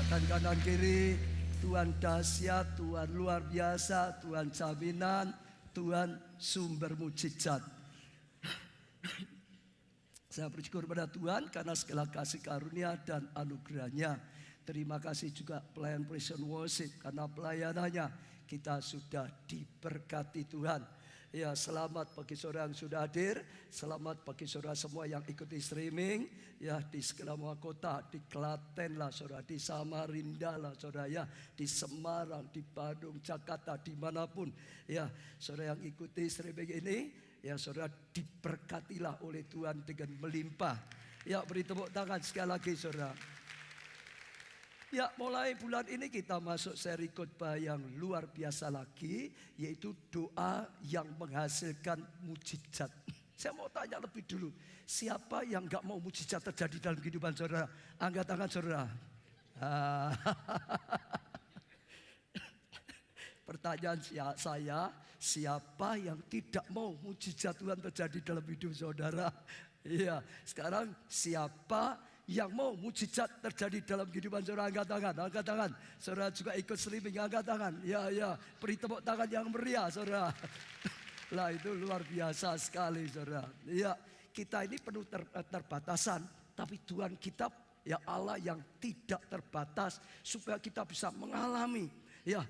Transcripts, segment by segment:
dan kanan kiri. Tuhan dahsyat, Tuhan luar biasa, Tuhan jaminan, Tuhan sumber mujizat. Saya bersyukur pada Tuhan karena segala kasih karunia dan anugerahnya. Terima kasih juga pelayan Prison Worship karena pelayanannya kita sudah diberkati Tuhan. Ya, selamat bagi saudara yang sudah hadir, selamat bagi saudara semua yang ikuti streaming, ya di segala kota, di Klaten lah saudara, di Samarinda lah saudara, ya di Semarang, di Bandung, Jakarta, dimanapun, ya saudara yang ikuti streaming ini, ya saudara diberkatilah oleh Tuhan dengan melimpah. Ya, beri tepuk tangan sekali lagi saudara. Ya, mulai bulan ini kita masuk seri khotbah yang luar biasa lagi, yaitu doa yang menghasilkan mujizat. Saya mau tanya lebih dulu, siapa yang gak mau mujizat terjadi dalam kehidupan saudara? Angkat tangan saudara. Pertanyaan saya, siapa yang tidak mau mujizat Tuhan terjadi dalam hidup saudara? Iya, sekarang siapa yang mau mujizat terjadi dalam kehidupan saudara? Angkat tangan, angkat tangan. Saudara juga ikut streaming, angkat tangan. Ya, beri tepuk tangan yang meriah saudara. Lah itu luar biasa sekali saudara. Ya, kita ini penuh terbatasan, tapi Tuhan kita ya Allah yang tidak terbatas, supaya kita bisa mengalami ya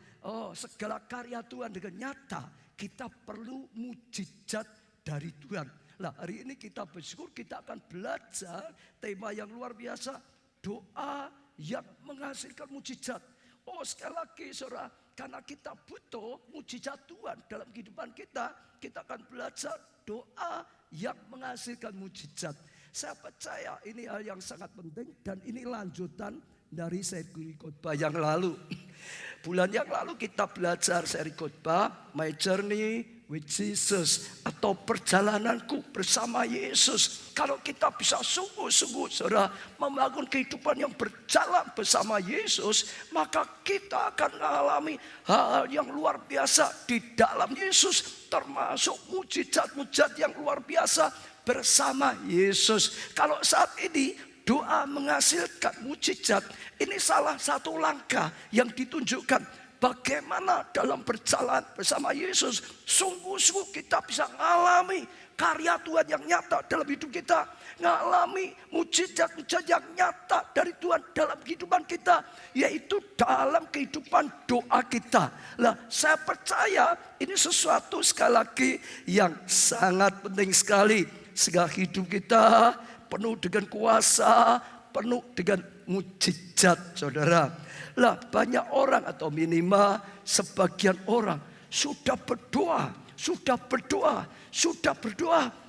segala karya Tuhan dengan nyata. Kita perlu mujizat dari Tuhan. Nah, hari ini kita bersyukur kita akan belajar tema yang luar biasa, doa yang menghasilkan mujizat. Oh, sekali lagi saudara, karena kita butuh mujizat Tuhan dalam kehidupan kita, kita akan belajar doa yang menghasilkan mujizat. Saya percaya ini hal yang sangat penting dan ini lanjutan dari seri khotbah yang lalu. Bulan yang lalu kita belajar seri khotbah My Journey with Jesus, atau perjalananku bersama Yesus. Kalau kita bisa sungguh-sungguh saudara membangun kehidupan yang berjalan bersama Yesus, maka kita akan mengalami hal yang luar biasa di dalam Yesus, termasuk mujizat-mujizat yang luar biasa bersama Yesus. Kalau saat ini doa menghasilkan mujizat, ini salah satu langkah yang ditunjukkan bagaimana dalam berjalan bersama Yesus sungguh-sungguh kita bisa mengalami karya Tuhan yang nyata dalam hidup kita, mengalami mujizat-mujizat yang nyata dari Tuhan dalam kehidupan kita, yaitu dalam kehidupan doa kita. Lah, saya percaya ini sesuatu sekali lagi yang sangat penting sekali, sehingga hidup kita penuh dengan kuasa, penuh dengan mujizat saudara. Lah, banyak orang atau minimal sebagian orang sudah berdoa,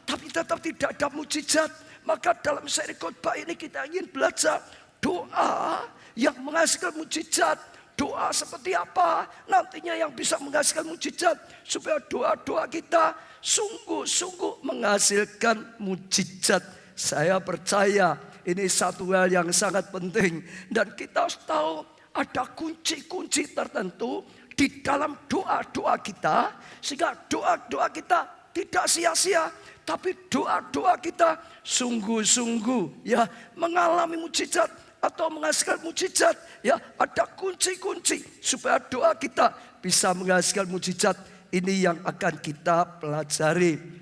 tapi tetap tidak ada mujizat. Maka dalam seri khotbah ini kita ingin belajar doa yang menghasilkan mujizat. Doa seperti apa nantinya yang bisa menghasilkan mujizat, supaya doa-doa kita sungguh-sungguh menghasilkan mujizat. Saya percaya ini satu hal yang sangat penting, dan kita harus tahu ada kunci-kunci tertentu di dalam doa-doa kita, sehingga doa-doa kita tidak sia-sia, tapi doa-doa kita sungguh-sungguh ya mengalami mujizat atau menghasilkan mujizat. Ya, ada kunci-kunci supaya doa kita bisa menghasilkan mujizat. Ini yang akan kita pelajari.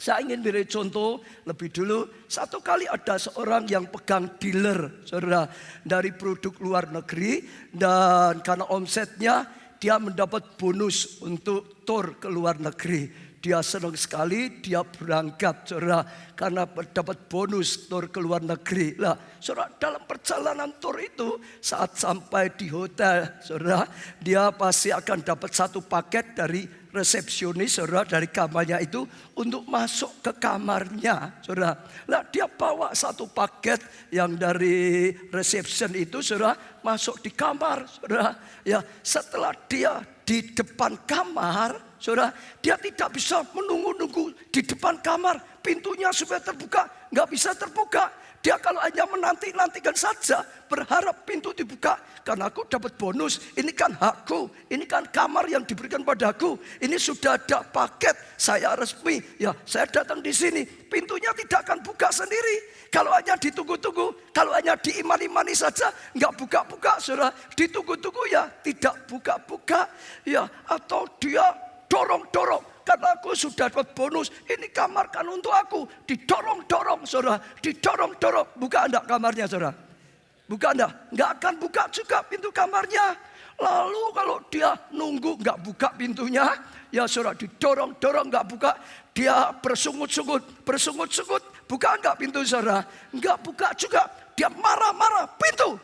Saya ingin beri contoh lebih dulu. Satu kali ada seorang yang pegang dealer saudara dari produk luar negeri, dan karena omsetnya dia mendapat bonus untuk tour ke luar negeri. Dia senang sekali, dia berangkat saudara karena dapat bonus tour ke luar negeri. Lah, saudara, dalam perjalanan tour itu saat sampai di hotel saudara, dia pasti akan dapat satu paket dari resepsionis saudara, dari kamarnya itu untuk masuk ke kamarnya saudara. Lah, dia bawa satu paket yang dari reception itu saudara masuk di kamar saudara. Ya, setelah dia di depan kamar saudara, dia tidak bisa menunggu-nunggu di depan kamar, pintunya supaya terbuka, nggak bisa terbuka. Dia kalau hanya menanti-nantikan saja, berharap pintu dibuka. Karena aku dapat bonus, ini kan hakku, ini kan kamar yang diberikan padaku. Ini sudah ada paket, saya resmi. Ya, saya datang di sini, pintunya tidak akan buka sendiri. Kalau hanya ditunggu-tunggu, kalau hanya diimani-imani saja, nggak buka-buka, saudara. Ditunggu-tunggu ya, tidak buka-buka. Ya, atau dia dorong-dorong. Karena aku sudah dapat bonus, ini kamar kan untuk aku. Didorong-dorong, saudara. Didorong-dorong. Buka enggak kamarnya, saudara? Buka enggak? Enggak akan buka juga pintu kamarnya. Lalu kalau dia nunggu enggak buka pintunya, ya saudara, didorong-dorong enggak buka. Dia bersungut-sungut, buka enggak pintu, saudara? Enggak buka juga. Dia marah-marah, pintu.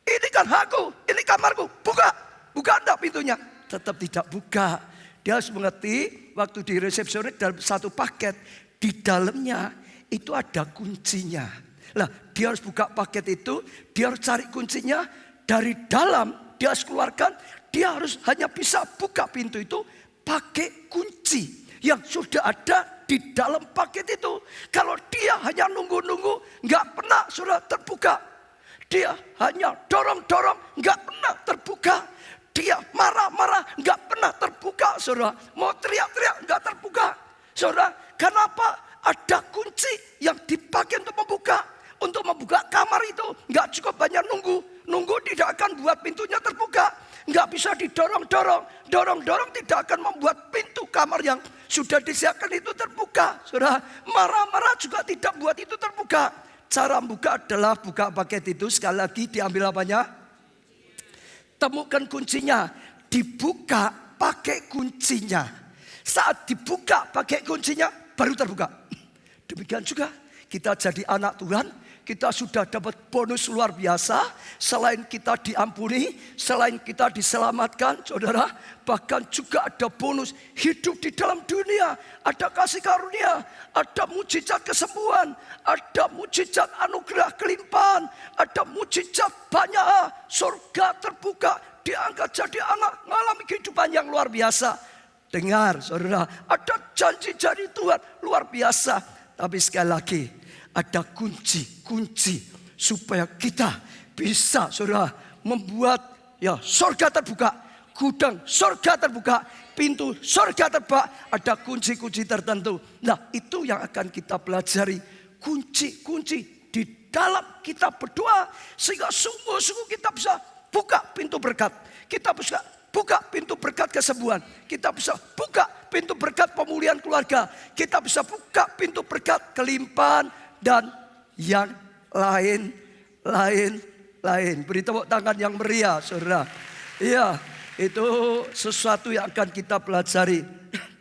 Ini kan hakku, ini kamarku. Buka enggak pintunya? Tetap tidak buka. Dia harus mengerti waktu di resepsionis dalam satu paket, di dalamnya itu ada kuncinya. Lah, dia harus buka paket itu, dia harus cari kuncinya dari dalam, dia harus keluarkan, dia harus hanya bisa buka pintu itu pakai kunci yang sudah ada di dalam paket itu. Kalau dia hanya nunggu-nunggu, nggak pernah sudah terbuka. Dia hanya dorong-dorong, nggak pernah terbuka. Dia marah-marah, nggak pernah terbuka, saudara. Mau teriak-teriak, nggak terbuka, saudara. Kenapa? Ada kunci yang dipakai untuk membuka. Untuk membuka kamar itu, nggak cukup banyak nunggu. Nunggu tidak akan buat pintunya terbuka. Nggak bisa didorong-dorong. Dorong-dorong tidak akan membuat pintu kamar yang sudah disiapkan itu terbuka, saudara. Marah-marah juga tidak buat itu terbuka. Cara membuka adalah buka paket itu, sekali lagi diambil apanya? Temukan kuncinya, dibuka pakai kuncinya. Saat dibuka pakai kuncinya baru terbuka. Demikian juga kita jadi anak Tuhan, kita sudah dapat bonus luar biasa. Selain kita diampuni, selain kita diselamatkan, saudara, bahkan juga ada bonus hidup di dalam dunia. Ada kasih karunia, ada mujizat kesembuhan, ada mujizat anugerah kelimpahan, ada mujizat banyak. Surga terbuka, diangkat jadi anak, mengalami kehidupan yang luar biasa. Dengar, saudara, ada janji dari Tuhan luar biasa. Tapi sekali lagi, ada kunci supaya kita bisa, saudara, membuat ya surga terbuka, gudang surga terbuka, pintu surga terbuka. Ada kunci-kunci tertentu. Nah, itu yang akan kita pelajari, kunci-kunci di dalam kita berdoa, sehingga sungguh-sungguh kita bisa buka pintu berkat. Kita bisa buka pintu berkat kesembuhan. Kita bisa buka pintu berkat pemulihan keluarga. Kita bisa buka pintu berkat kelimpahan dan yang lain. Beri tepuk tangan yang meriah, saudara. Iya, itu sesuatu yang akan kita pelajari.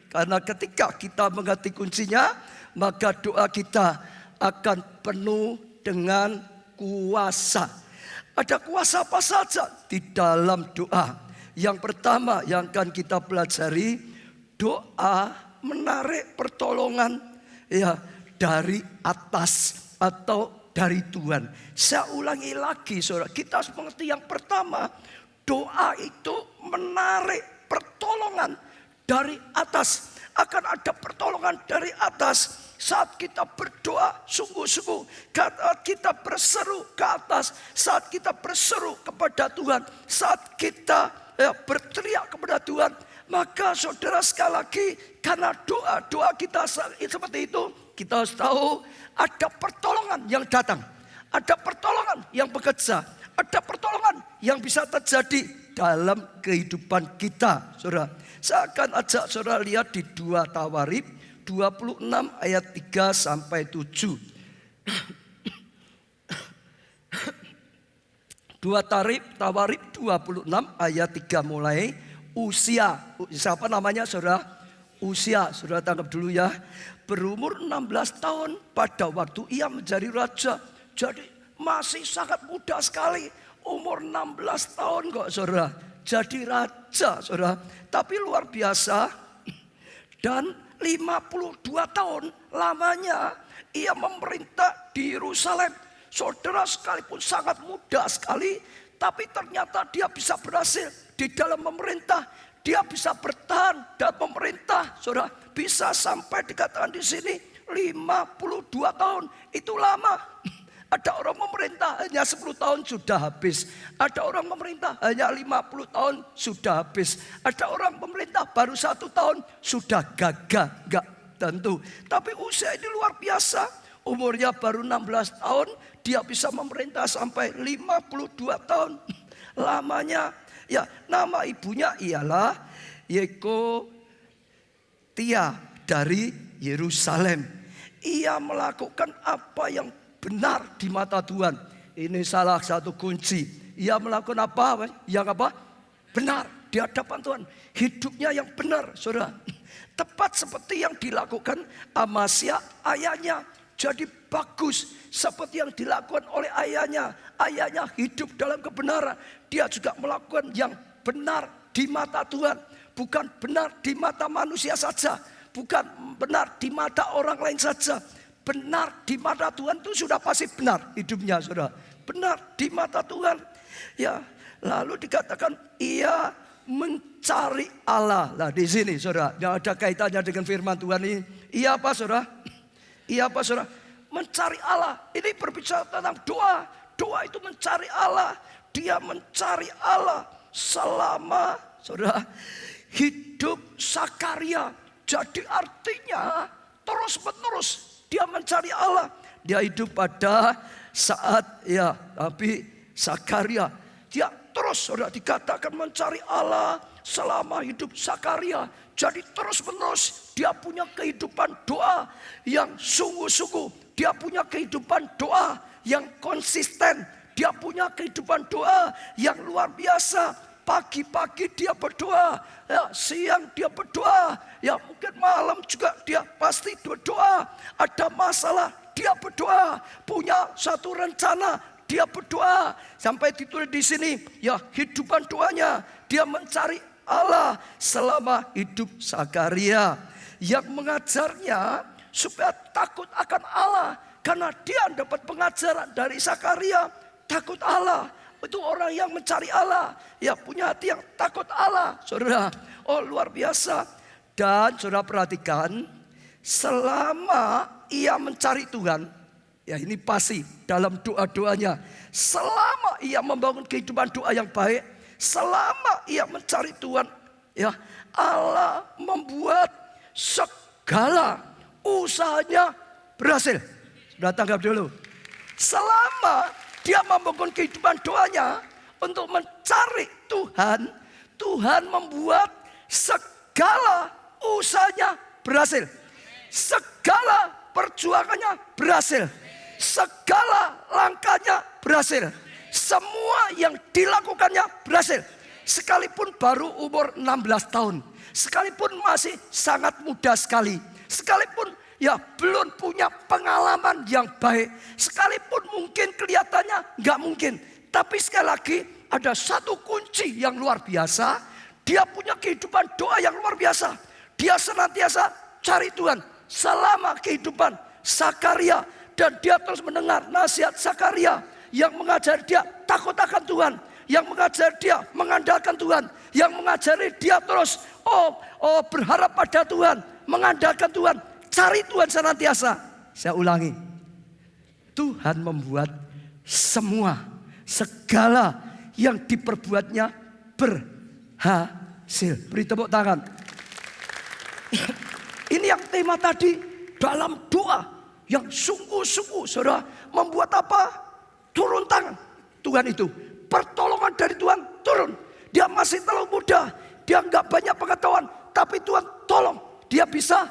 Karena ketika kita mengerti kuncinya, maka doa kita akan penuh dengan kuasa. Ada kuasa apa saja di dalam doa? Yang pertama yang akan kita pelajari, doa menarik pertolongan ya dari atas atau dari Tuhan. Saya ulangi lagi, saudara, kita harus mengerti yang pertama, doa itu menarik pertolongan dari atas. Akan ada pertolongan dari atas saat kita berdoa sungguh-sungguh, saat kita berseru ke atas, saat kita berseru kepada Tuhan, saat kita berteriak kepada Tuhan. Maka saudara, sekali lagi, karena doa kita seperti itu, kita harus tahu ada pertolongan yang datang, ada pertolongan yang bekerja, ada pertolongan yang bisa terjadi dalam kehidupan kita, saudara. Saya akan ajak saudara lihat di 2 Tawarikh 26 ayat 3 sampai 7. 2 Tawarikh 26 ayat 3 mulai. Usia, siapa namanya, saudara? Usia, saudara tangkap dulu ya. Berumur 16 tahun pada waktu ia menjadi raja. Jadi masih sangat muda sekali. Umur 16 tahun kok, saudara. Jadi raja, saudara. Tapi luar biasa. Dan 52 tahun lamanya ia memerintah di Yerusalem. Saudara, sekalipun sangat muda sekali, tapi ternyata dia bisa berhasil di dalam memerintah. Dia bisa bertahan dalam pemerintah, saudara. Bisa sampai dikatakan di sini 52 tahun. Itu lama. Ada orang memerintah hanya 10 tahun sudah habis. Ada orang memerintah hanya 50 tahun sudah habis. Ada orang memerintah baru 1 tahun sudah gagal. Enggak tentu. Tapi usia ini luar biasa. Umurnya baru 16 tahun. Dia bisa memerintah sampai 52 tahun. Lamanya. Ya, nama ibunya ialah Yekotia dari Yerusalem. Ia melakukan apa yang benar di mata Tuhan. Ini salah satu kunci. Ia melakukan apa? Yang apa? Benar di hadapan Tuhan. Hidupnya yang benar, saudara. Tepat seperti yang dilakukan Amasya ayahnya. Jadi bagus seperti yang dilakukan oleh ayahnya. Ayahnya hidup dalam kebenaran. Dia juga melakukan yang benar di mata Tuhan. Bukan benar di mata manusia saja. Bukan benar di mata orang lain saja. Benar di mata Tuhan itu sudah pasti benar hidupnya, saudara. Benar di mata Tuhan. Ya, lalu dikatakan ia mencari Allah. Nah di sini, saudara, yang ada kaitannya dengan firman Tuhan ini. Ia apa, saudara? Ia apa, saudara? Mencari Allah. Ini berbicara tentang doa. Doa itu mencari Allah. Dia mencari Allah selama, saudara, hidup Sakaria. Jadi artinya terus menerus dia mencari Allah. Dia hidup pada saat tapi Sakaria. Dia terus, saudara, dikatakan mencari Allah selama hidup Sakaria. Jadi terus menerus dia punya kehidupan doa yang sungguh-sungguh. Dia punya kehidupan doa yang konsisten. Dia punya kehidupan doa yang luar biasa. Pagi-pagi dia berdoa, ya, siang dia berdoa, ya mungkin malam juga dia pasti berdoa. Ada masalah dia berdoa, punya satu rencana dia berdoa. Sampai ditulis di sini, ya kehidupan doanya dia mencari Allah selama hidup Sakaria. Yang mengajarnya supaya takut akan Allah, karena dia dapat pengajaran dari Sakaria, takut Allah. Itu orang yang mencari Allah, ya punya hati yang takut Allah, saudara. Oh luar biasa. Dan saudara perhatikan, selama ia mencari Tuhan, ya ini pasti dalam doa-doanya. Selama ia membangun kehidupan doa yang baik, selama ia mencari Tuhan, ya Allah membuat segala usahanya berhasil. Sudah tanggap dulu. Selama dia membangun kehidupan doanya untuk mencari Tuhan. Tuhan membuat segala usahanya berhasil. Segala perjuangannya berhasil. Segala langkahnya berhasil. Semua yang dilakukannya berhasil. Sekalipun baru umur 16 tahun. Sekalipun masih sangat muda sekali. Sekalipun ya belum punya pengalaman yang baik. Sekalipun mungkin kelihatannya nggak mungkin. Tapi sekali lagi ada satu kunci yang luar biasa. Dia punya kehidupan doa yang luar biasa. Dia senantiasa cari Tuhan selama kehidupan Sakaria. Dan dia terus mendengar nasihat Sakaria yang mengajar dia takut akan Tuhan. Yang mengajar dia mengandalkan Tuhan. Yang mengajari dia terus berharap pada Tuhan. Mengandalkan Tuhan. Cari Tuhan senantiasa. Saya ulangi. Tuhan membuat segala yang diperbuatnya berhasil. Beri tepuk tangan. Ini yang tema tadi. Dalam doa yang sungguh-sungguh, saudara, membuat apa? Turun tangan. Tuhan itu. Pertolongan dari Tuhan turun. Dia masih terlalu muda. Dia nggak banyak pengetahuan. Tapi Tuhan tolong. Dia bisa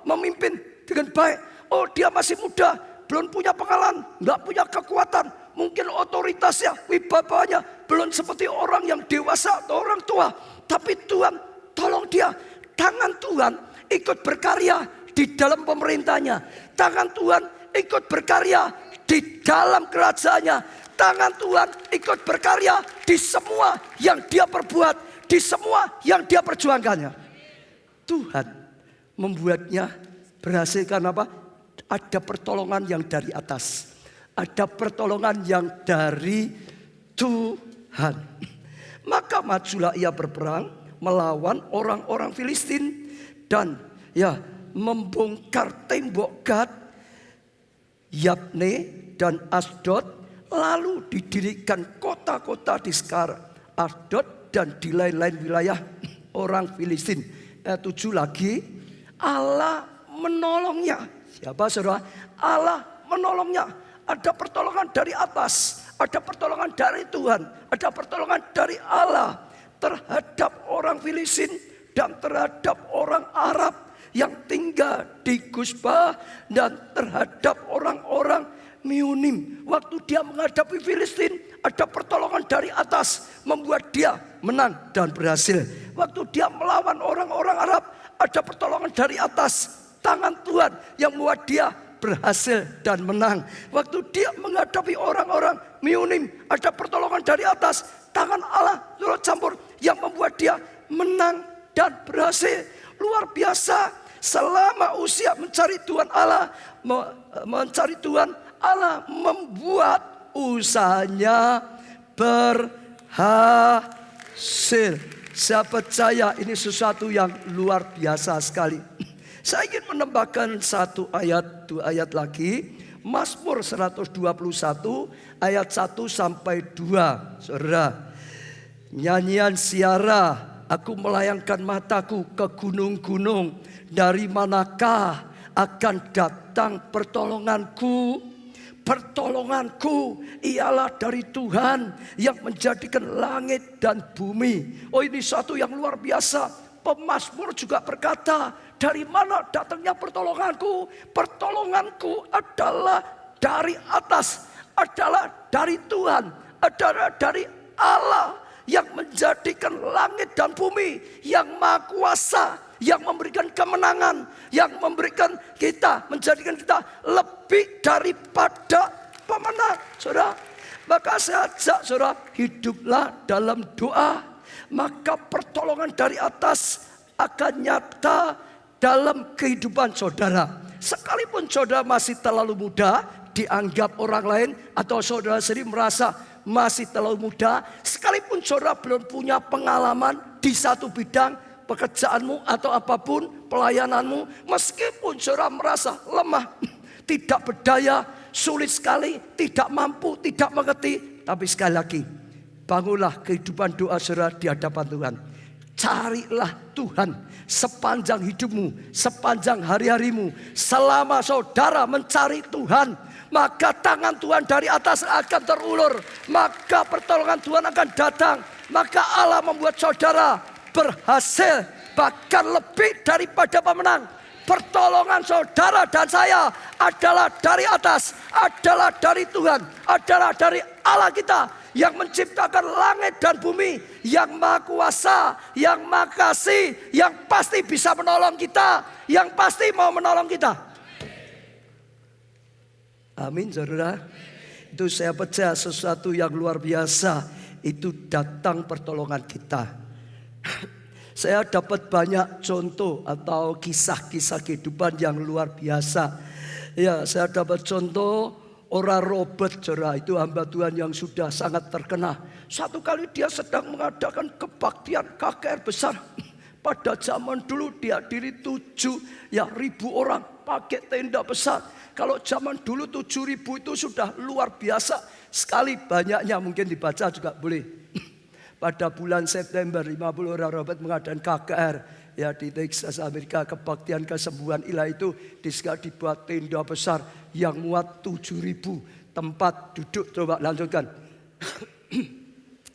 memimpin dengan baik. Oh dia masih muda, belum punya pengalaman, nggak punya kekuatan. Mungkin otoritasnya, wibawanya belum seperti orang yang dewasa atau orang tua. Tapi Tuhan tolong dia. Tangan Tuhan ikut berkarya di dalam pemerintahnya. Tangan Tuhan ikut berkarya di dalam kerajaannya. Tangan Tuhan ikut berkarya di semua yang dia perbuat. Di semua yang dia perjuangkannya. Tuhan membuatnya berhasil karena apa? Ada pertolongan yang dari atas. Ada pertolongan yang dari Tuhan. Maka majulah ia berperang melawan orang-orang Filistin. Dan membongkar tembok Gad Yabne dan Asdod, lalu didirikan kota-kota di sekitar Asdod dan di lain-lain wilayah orang Filistin. Ayat 7 lagi, Allah menolongnya. Siapa saudara? Allah menolongnya. Ada pertolongan dari atas, ada pertolongan dari Tuhan, ada pertolongan dari Allah terhadap orang Filistin dan terhadap orang Arab yang tinggal di Gusba dan terhadap orang-orang Meunim. Waktu dia menghadapi Filistin, ada pertolongan dari atas membuat dia menang dan berhasil. Waktu dia melawan orang-orang Arab, ada pertolongan dari atas, tangan Tuhan yang membuat dia berhasil dan menang. Waktu dia menghadapi orang-orang Meunim, ada pertolongan dari atas, tangan Allah turut campur yang membuat dia menang dan berhasil. Luar biasa. Selama usia mencari Tuhan Allah, mencari Tuhan, Allah membuat usahanya berhasil. Saya percaya ini sesuatu yang luar biasa sekali. Saya ingin menambahkan satu ayat, dua ayat lagi. Mazmur 121 ayat 1 sampai 2. Saudara, nyanyian siara, aku melayangkan mataku ke gunung-gunung. Dari manakah akan datang pertolonganku? Pertolonganku ialah dari Tuhan yang menjadikan langit dan bumi. Oh, ini satu yang luar biasa. Pemazmur juga berkata, dari mana datangnya pertolonganku? Pertolonganku adalah dari atas, adalah dari Tuhan, adalah dari Allah yang menjadikan langit dan bumi, yang Maha Kuasa, yang memberikan kemenangan, yang memberikan kita, menjadikan kita lebih daripada pemenang. Saudara, maka saya ajak saudara, hiduplah dalam doa, maka pertolongan dari atas akan nyata dalam kehidupan saudara. Sekalipun saudara masih terlalu muda, dianggap orang lain, atau saudara sendiri merasa masih terlalu muda, sekalipun saudara belum punya pengalaman di satu bidang, pekerjaanmu atau apapun, pelayananmu, meskipun saudara merasa lemah, tidak berdaya, sulit sekali, tidak mampu, tidak mengerti, tapi sekali lagi, bangunlah kehidupan doa saudara di hadapan Tuhan. Carilah Tuhan sepanjang hidupmu, sepanjang hari-harimu. Selama saudara mencari Tuhan, maka tangan Tuhan dari atas akan terulur, maka pertolongan Tuhan akan datang, maka Allah membuat saudara berhasil, bahkan lebih daripada pemenang. Pertolongan saudara dan saya adalah dari atas, adalah dari Tuhan, adalah dari Allah kita yang menciptakan langit dan bumi, yang Maha Kuasa, yang Maha Kasih, yang pasti bisa menolong kita, yang pasti mau menolong kita. Amin, saudara. Itu saya percaya sesuatu yang luar biasa. Itu datang pertolongan kita. Saya dapat banyak contoh atau kisah-kisah kehidupan yang luar biasa. Ya, saya dapat contoh orang Robert, saudara, itu hamba Tuhan yang sudah sangat terkenal. Satu kali dia sedang mengadakan kebaktian KKR besar. Pada zaman dulu dihadiri 7.000 orang pakai tenda besar. Kalau zaman dulu 7.000 itu sudah luar biasa sekali, banyaknya mungkin dibaca juga boleh. Pada bulan September 50 orang Robert mengadakan KKR ya di Texas, Amerika, kebaktian kesembuhan ilahi itu dibuat tenda besar yang muat 7.000 tempat duduk. Coba lanjutkan.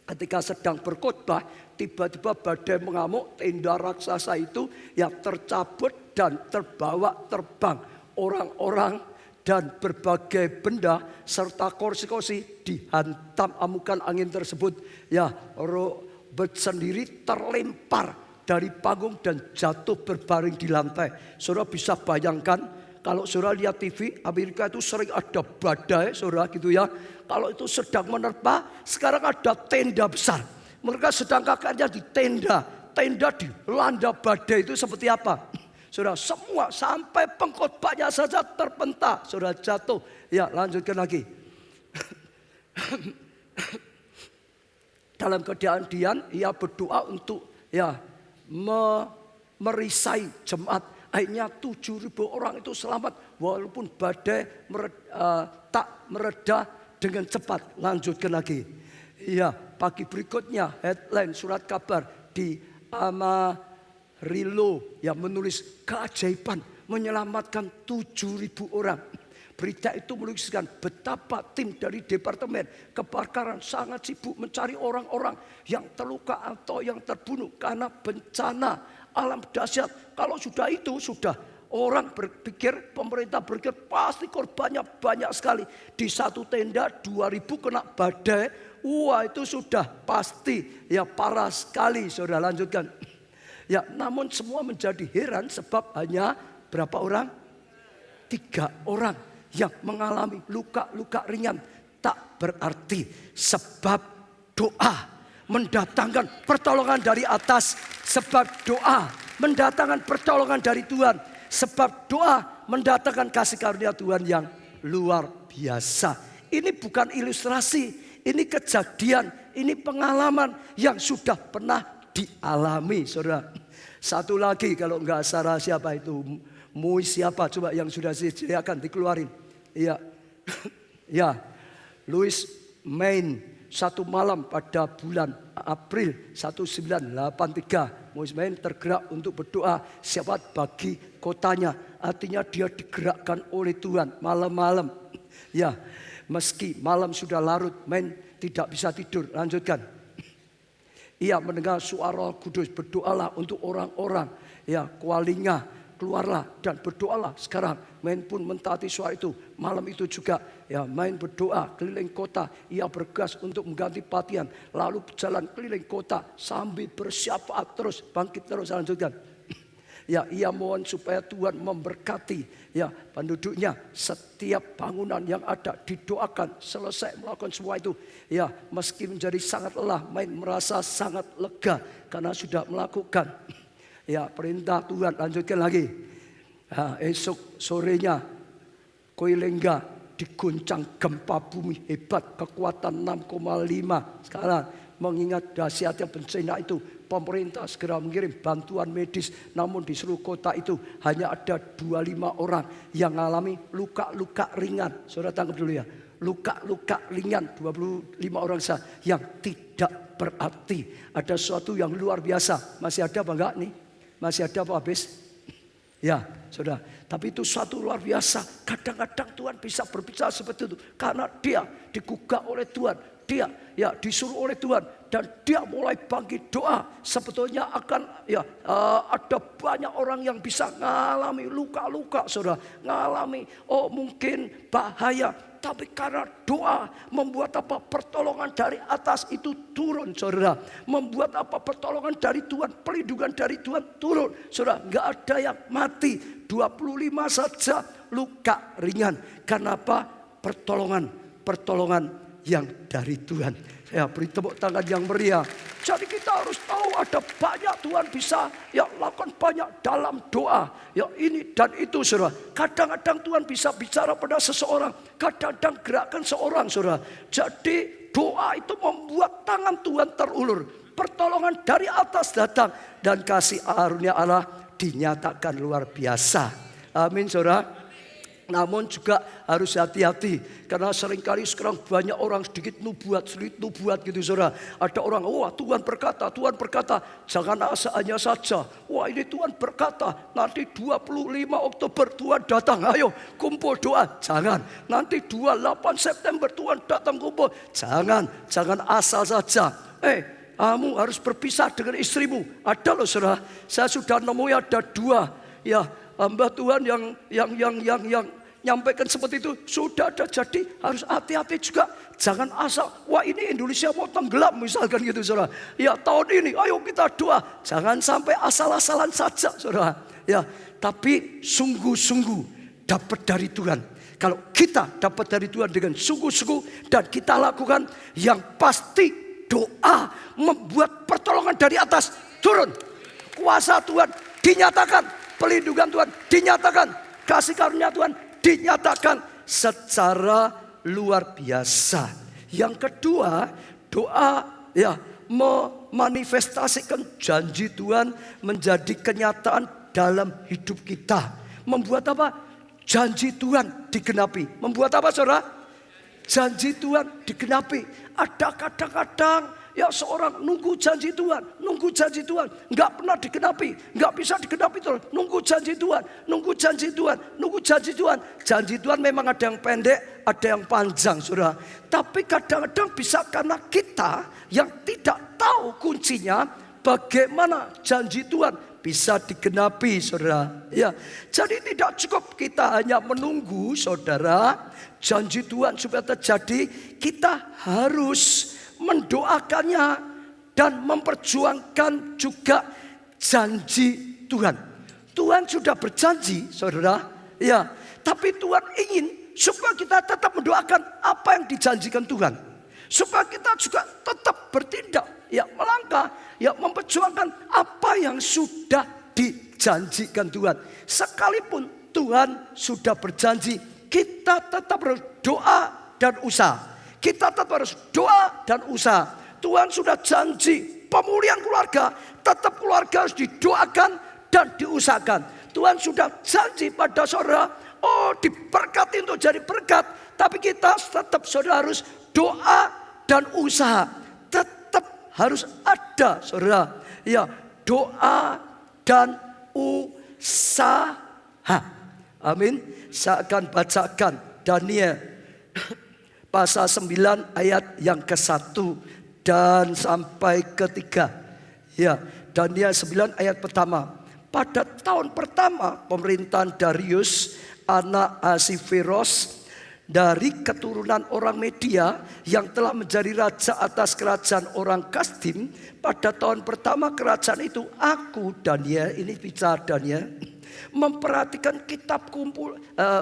Ketika sedang berkhotbah, tiba-tiba badai mengamuk, tenda raksasa itu yang tercabut dan terbawa terbang. Orang-orang dan berbagai benda serta kursi-kursi dihantam amukan angin tersebut. Ya, Robert sendiri terlempar dari panggung dan jatuh berbaring di lantai. Saudara bisa bayangkan kalau saudara lihat TV Amerika itu sering ada badai, saudara gitu ya. Kalau itu sedang menerpa, sekarang ada tenda besar. Mereka sedang kakaknya di tenda. Tenda dilanda badai itu seperti apa? Saudara, semua sampai pengkhotbahnya saja terpental. Saudara jatuh. Ya, lanjutkan lagi. Dalam keadaan ia berdoa untuk ya merisai jemaat. Akhirnya 7.000 orang itu selamat. Walaupun badai tak mereda dengan cepat. Lanjutkan lagi. Iya, pagi berikutnya headline surat kabar di Amarillo yang menulis keajaiban menyelamatkan 7.000 orang. Berita itu menuliskan betapa tim dari Departemen Kebakaran sangat sibuk mencari orang-orang yang terluka atau yang terbunuh karena bencana alam dahsyat. Kalau sudah itu, sudah orang berpikir, pemerintah berpikir pasti korbannya banyak sekali. Di satu tenda 2.000 kena badai. Wah, itu sudah pasti ya parah sekali. Saudara, lanjutkan. Ya, namun semua menjadi heran sebab hanya berapa orang? 3 orang yang mengalami luka-luka ringan. Tak berarti sebab doa mendatangkan pertolongan dari atas. Sebab doa mendatangkan pertolongan dari Tuhan. Sebab doa mendatangkan kasih karunia Tuhan yang luar biasa. Ini bukan ilustrasi, ini kejadian, ini pengalaman yang sudah pernah dialami, saudara. Satu lagi kalau enggak salah siapa itu? Siapa coba yang sudah disediakan dikeluarin. Iya. Ya. Louis Main satu malam pada bulan April 1983. Louis Main tergerak untuk berdoa syafaat bagi kotanya. Artinya dia digerakkan oleh Tuhan malam-malam. Ya, meski malam sudah larut, Main tidak bisa tidur. Lanjutkan. Ia mendengar suara Roh Kudus, berdoalah untuk orang-orang. Ya, kualinya keluarlah dan berdoalah. Sekarang Main pun mentaati suara itu. Malam itu juga ya Main berdoa keliling kota. Ia bergas untuk mengganti pakaian. Lalu berjalan keliling kota sambil bersyafaat terus, bangkit terus. Lanjutkan. Ya, ia mohon supaya Tuhan memberkati ya penduduknya. Setiap bangunan yang ada didoakan. Selesai melakukan semua itu. Ya, meski menjadi sangat lelah, Main merasa sangat lega karena sudah melakukan ya perintah Tuhan. Lanjutkan lagi. Esok sorenya Koilengga diguncang gempa bumi hebat kekuatan 6,5. Sekarang mengingat dahsyatnya bencana itu, pemerintah segera mengirim bantuan medis. Namun di seluruh kota itu hanya ada 25 orang yang mengalami luka-luka ringan. Saudara tangkap dulu ya. Luka-luka ringan 25 orang saja yang tidak berarti. Ada sesuatu yang luar biasa. Masih ada apa enggak nih? Masih ada apa habis? Ya, saudara. Tapi itu suatu luar biasa. Kadang-kadang Tuhan bisa berbicara seperti itu. Karena dia digugah oleh Tuhan. Dia ya disuruh oleh Tuhan. Dan dia mulai bangkit doa. Sebetulnya akan ya ada banyak orang yang bisa mengalami luka-luka, saudara. Mengalami mungkin bahaya. Tapi karena doa membuat apa pertolongan dari atas itu turun, saudara. Membuat apa pertolongan dari Tuhan, pelindungan dari Tuhan turun, saudara. Nggak ada yang mati, 25 saja luka ringan. Karena apa? Pertolongan yang dari Tuhan. Ya, beri tepuk tangan yang meriah. Jadi kita harus tahu ada banyak Tuhan bisa ya lakukan banyak dalam doa. Ya ini dan itu, saudara. Kadang-kadang Tuhan bisa bicara pada seseorang. Kadang-kadang gerakan seorang, saudara. Jadi doa itu membuat tangan Tuhan terulur. Pertolongan dari atas datang. Dan kasih karunia Allah dinyatakan luar biasa. Amin, saudara. Namun juga harus hati-hati. Karena seringkali sekarang banyak orang sedikit nubuat gitu, saudara. Ada orang, wah Tuhan berkata. Jangan hanya saja. Wah ini Tuhan berkata. Nanti 25 Oktober Tuhan datang. Ayo kumpul doa. Jangan. Nanti 28 September Tuhan datang kumpul. Jangan asal saja. Kamu harus berpisah dengan istrimu. Ada loh, saudara. Saya sudah nemu ada 2. Ya hamba Tuhan yang nyampaikan seperti itu sudah ada. Jadi harus hati-hati juga. Jangan asal, wah ini Indonesia mau tenggelam misalkan gitu, saudara. Ya tahun ini ayo kita doa. Jangan sampai asal-asalan saja, saudara. Ya, tapi sungguh-sungguh dapat dari Tuhan. Kalau kita dapat dari Tuhan dengan sungguh-sungguh dan kita lakukan, yang pasti doa membuat pertolongan dari atas turun. Kuasa Tuhan dinyatakan, pelindungan Tuhan dinyatakan, kasih karunia Tuhan dinyatakan secara luar biasa. Yang kedua, doa ya memanifestasikan janji Tuhan menjadi kenyataan dalam hidup kita. Membuat apa? Janji Tuhan digenapi. Membuat apa saudara? Janji Tuhan digenapi. Ada kadang-kadang ya seorang nunggu janji Tuhan, nunggu janji Tuhan, nggak pernah digenapi, nggak bisa digenapi terus. Nunggu janji Tuhan, nunggu janji Tuhan, nunggu janji Tuhan. Janji Tuhan memang ada yang pendek, ada yang panjang, saudara. Tapi kadang-kadang bisa karena kita yang tidak tahu kuncinya bagaimana janji Tuhan bisa digenapi, saudara. Ya, jadi tidak cukup kita hanya menunggu, saudara, janji Tuhan supaya terjadi. Kita harus mendoakannya dan memperjuangkan juga janji Tuhan. Tuhan sudah berjanji, saudara, ya. Tapi Tuhan ingin supaya kita tetap mendoakan apa yang dijanjikan Tuhan, supaya kita juga tetap bertindak, ya, melangkah, ya, memperjuangkan apa yang sudah dijanjikan Tuhan. Sekalipun Tuhan sudah berjanji, kita tetap berdoa dan usaha. Kita tetap harus doa dan usaha. Tuhan sudah janji pemulihan keluarga, tetap keluarga harus didoakan dan diusahakan. Tuhan sudah janji pada saudara, oh diberkati untuk jadi berkat. Tapi kita tetap saudara harus doa dan usaha. Tetap harus ada saudara. Ya, doa dan usaha. Amin. Saya akan bacakan Daniel pasal 9 ayat yang ke-1 dan sampai ke-3. Ya, Daniel 9 ayat pertama. Pada tahun pertama pemerintahan Darius anak Ahasveros dari keturunan orang Media yang telah menjadi raja atas kerajaan orang Kasdim. Pada tahun pertama kerajaan itu aku Daniel, ini bicara Daniel, memperhatikan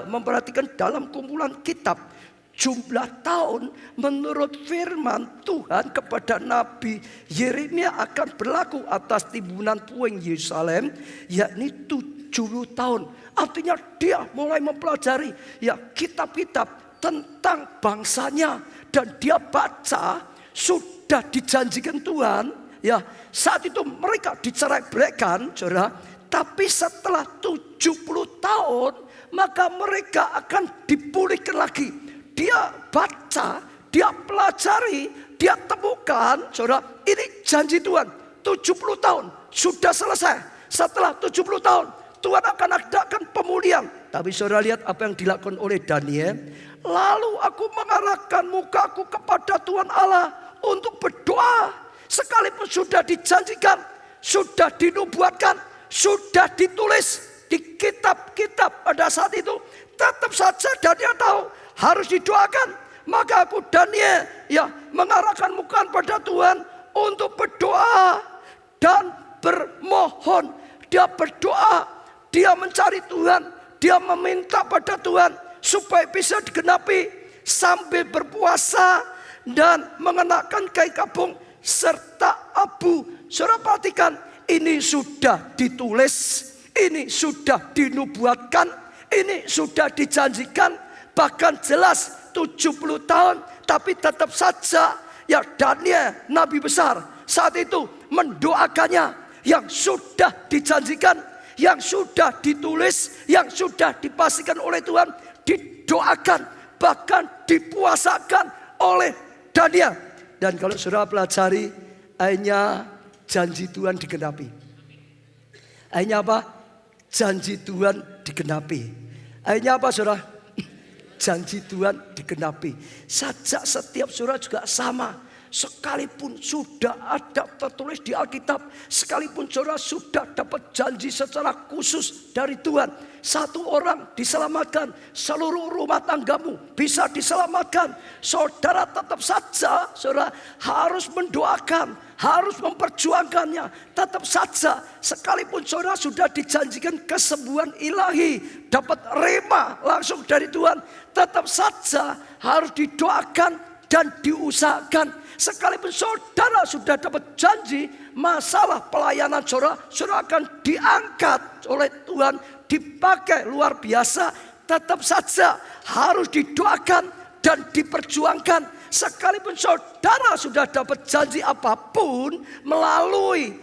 memperhatikan dalam kumpulan kitab jumlah tahun menurut firman Tuhan kepada Nabi Yeremia akan berlaku atas timbunan puing Yerusalem, yakni 70 tahun. Artinya dia mulai mempelajari ya kitab-kitab tentang bangsanya dan dia baca sudah dijanjikan Tuhan. Ya, saat itu mereka dicerai-beraikan, saudara. Tapi setelah 70 tahun maka mereka akan dipulihkan lagi. Dia baca, dia pelajari, dia temukan, saudara, ini janji Tuhan. 70 tahun sudah selesai. Setelah 70 tahun Tuhan akan adakan pemulihan. Tapi saudara lihat apa yang dilakukan oleh Daniel. Lalu aku mengarahkan mukaku kepada Tuhan Allah untuk berdoa. Sekalipun sudah dijanjikan, sudah dinubuatkan, sudah ditulis di kitab-kitab pada saat itu. Tetap saja Daniel tahu harus didoakan. Maka aku Daniel ya mengarahkan muka pada Tuhan untuk berdoa dan bermohon. Dia berdoa, dia mencari Tuhan, dia meminta pada Tuhan supaya bisa digenapi sambil berpuasa dan mengenakan kain kabung serta abu. Saudara perhatikan, ini sudah ditulis, ini sudah dinubuatkan, ini sudah dijanjikan. Bahkan jelas 70 tahun, tapi tetap saja ya Daniel nabi besar saat itu mendoakannya yang sudah dijanjikan, yang sudah ditulis, yang sudah dipastikan oleh Tuhan, didoakan, bahkan dipuasakan oleh Daniel. Dan kalau saudara pelajari, akhirnya janji Tuhan digenapi. Akhirnya apa? Janji Tuhan digenapi. Akhirnya apa saudara? Janji Tuhan digenapi. Sajak setiap saudara juga sama. Sekalipun sudah ada tertulis di Alkitab, sekalipun saudara sudah dapat janji secara khusus dari Tuhan, satu orang diselamatkan, seluruh rumah tanggamu bisa diselamatkan. Saudara tetap saja saudara harus mendoakan, harus memperjuangkannya. Tetap saja sekalipun saudara sudah dijanjikan kesembuhan ilahi, dapat rema langsung dari Tuhan, tetap saja harus didoakan dan diusahakan. Sekalipun saudara sudah dapat janji, masalah pelayanan saudara akan diangkat oleh Tuhan, dipakai luar biasa. Tetap saja harus didoakan dan diperjuangkan. sekalipun saudara sudah dapat janji apapun melalui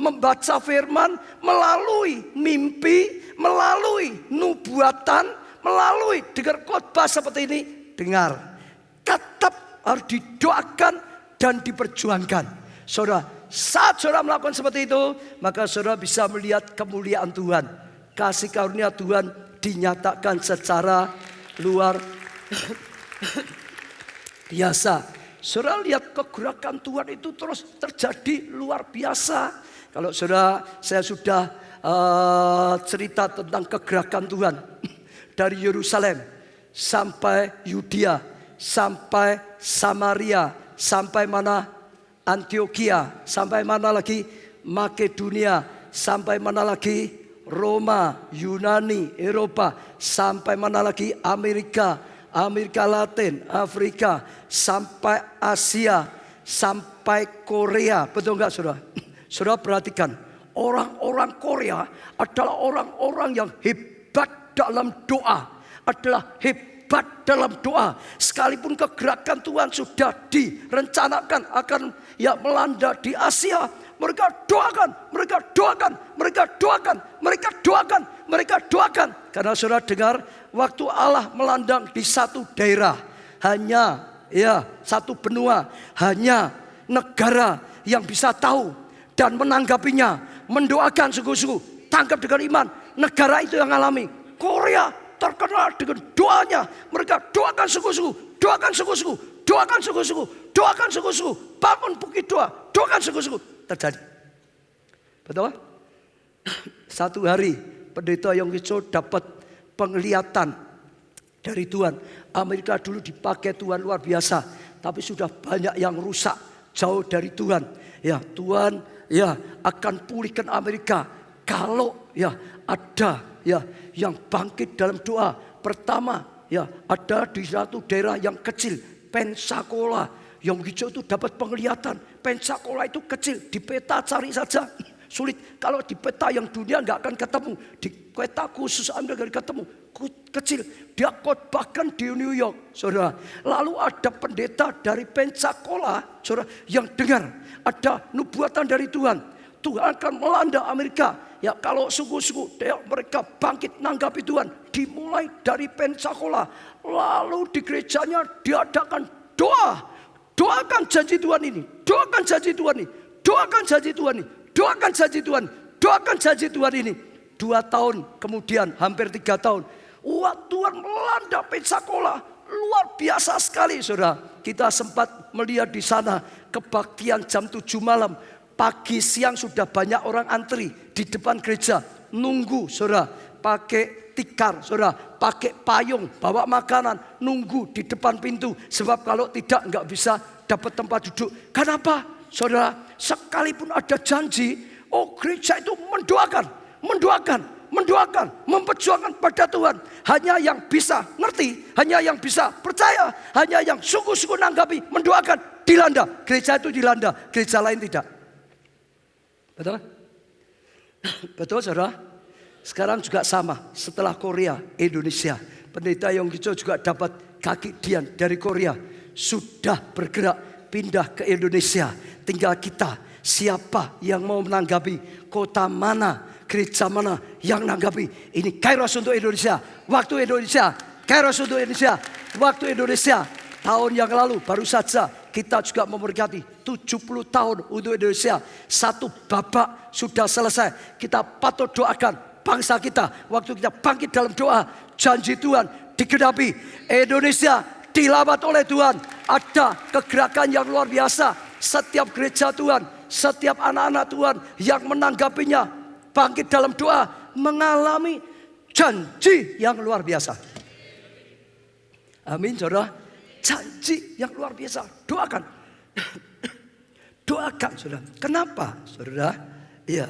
membaca firman, melalui mimpi, melalui nubuatan, melalui dengar khotbah seperti ini, dengar, tetap harus didoakan dan diperjuangkan. Saudara, saat saudara melakukan seperti itu, maka saudara bisa melihat kemuliaan Tuhan. Kasih karunia Tuhan dinyatakan secara luar biasa. Saudara lihat kegerakan Tuhan itu terus terjadi luar biasa. Kalau saya sudah cerita tentang kegerakan Tuhan dari Yerusalem sampai Yudea, sampai Samaria, sampai mana? Antioquia, sampai mana lagi? Makedonia, sampai mana lagi? Roma, Yunani, Eropa, sampai mana lagi? Amerika Latin, Afrika, sampai Asia, sampai Korea. Betul enggak saudara? Saudara perhatikan, orang-orang Korea adalah orang-orang yang hebat dalam doa. Adalah hebat dalam doa. Sekalipun kegerakan Tuhan sudah direncanakan akan melanda di Asia, mereka doakan. Karena saudara dengar, waktu Allah melandang di satu daerah, hanya satu benua, hanya negara yang bisa tahu dan menanggapinya, mendoakan sungguh-sungguh, tangkap dengan iman. Negara itu yang alami. Korea terkenal dengan doanya. Mereka doakan sungguh-sungguh, bangun bukit doa, doakan sungguh-sungguh. Terjadi. Betul? Satu hari Pendeta Yonggi dapat penglihatan dari Tuhan. Amerika dulu dipakai Tuhan luar biasa, tapi sudah banyak yang rusak jauh dari Tuhan. Ya, Tuhan akan pulihkan Amerika kalau ada yang bangkit dalam doa. Pertama ada di satu daerah yang kecil, Pensacola. Yonggi itu dapat penglihatan. Pensacola itu kecil, di peta cari saja sulit. Kalau di peta yang dunia nggak akan ketemu. Di peta khusus Anda nggak ketemu. Kecil. Dia khotbahkan di New York, saudara. Lalu ada pendeta dari Pensacola, saudara, yang dengar ada nubuatan dari Tuhan. Tuhan akan melanda Amerika. Ya, kalau sungguh-sungguh mereka bangkit nanggapi Tuhan. Dimulai dari Pensacola. Lalu di gerejanya diadakan doa. Doakan janji Tuhan ini. Doakan janji Tuhan ini. Doakan janji Tuhan ini. Doakan janji Tuhan. Doakan janji Tuhan ini. 2 tahun kemudian, hampir 3 tahun. Wah, Tuhan melanda Pensacola. Luar biasa sekali, saudara. Kita sempat melihat di sana kebaktian jam 7 malam. Pagi siang sudah banyak orang antri di depan gereja. Nunggu, saudara. Pakai tikar, saudara, pakai payung, bawa makanan, nunggu di depan pintu. Sebab kalau tidak nggak bisa dapat tempat duduk. Kenapa? Saudara, sekalipun ada janji, gereja itu mendoakan, memperjuangkan pada Tuhan. Hanya yang bisa ngerti, hanya yang bisa percaya, hanya yang sungguh-sungguh nanggapi, mendoakan, dilanda. Gereja itu dilanda, gereja lain tidak. Betul? Betul, saudara? Sekarang juga sama, setelah Korea, Indonesia. Pendeta Yonggi juga dapat kaki dian dari Korea. Sudah bergerak pindah ke Indonesia. Tinggal kita, siapa yang mau menanggapi, kota mana, gereja mana yang menanggapi. Ini Kairos untuk Indonesia, waktu Indonesia, Kairos untuk Indonesia, waktu Indonesia. Tahun yang lalu baru saja kita juga memberkati 70 tahun untuk Indonesia. Satu babak sudah selesai. Kita patut doakan bangsa kita, waktu kita bangkit dalam doa, janji Tuhan digenapi. Indonesia dilawat oleh Tuhan. Ada kegerakan yang luar biasa. Setiap gereja Tuhan, setiap anak-anak Tuhan yang menanggapinya, bangkit dalam doa, mengalami janji yang luar biasa. Amin, saudara. Janji yang luar biasa. Doakan. Doakan, saudara. Kenapa, saudara? Iya.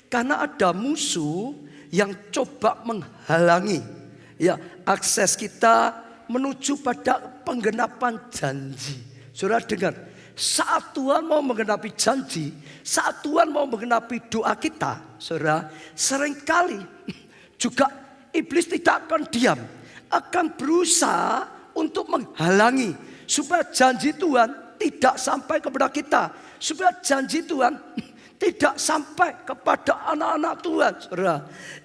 Karena ada musuh yang coba menghalangi akses kita menuju pada penggenapan janji. Saudara dengar, saat Tuhan mau menggenapi janji, saat Tuhan mau menggenapi doa kita, saudara, seringkali juga iblis tidak akan diam. Akan berusaha untuk menghalangi supaya janji Tuhan tidak sampai kepada kita. Supaya janji Tuhan tidak sampai kepada anak-anak Tuhan. Saudara,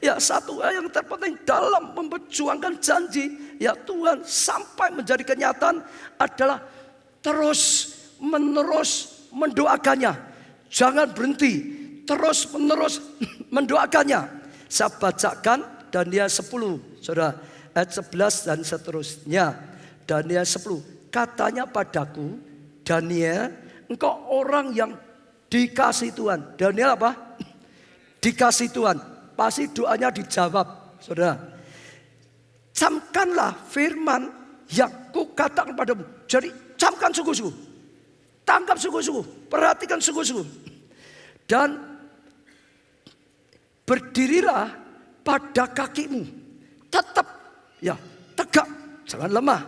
ya satu hal yang terpenting dalam memperjuangkan janji ya Tuhan sampai menjadi kenyataan adalah terus menerus mendoakannya. Jangan berhenti, terus menerus mendoakannya. Saya bacakan Daniel 10, saudara, ayat 11 dan seterusnya. Daniel 10, katanya padaku, Daniel, engkau orang yang dikasih Tuhan. Daniel apa? Dikasih Tuhan. Pasti doanya dijawab, saudara. Camkanlah firman yang kukatakan padamu. Jadi camkan sungguh-sungguh. Tangkap sungguh-sungguh. Perhatikan sungguh-sungguh. Dan berdirilah pada kakimu. Tetap ya tegak. Jangan lemah.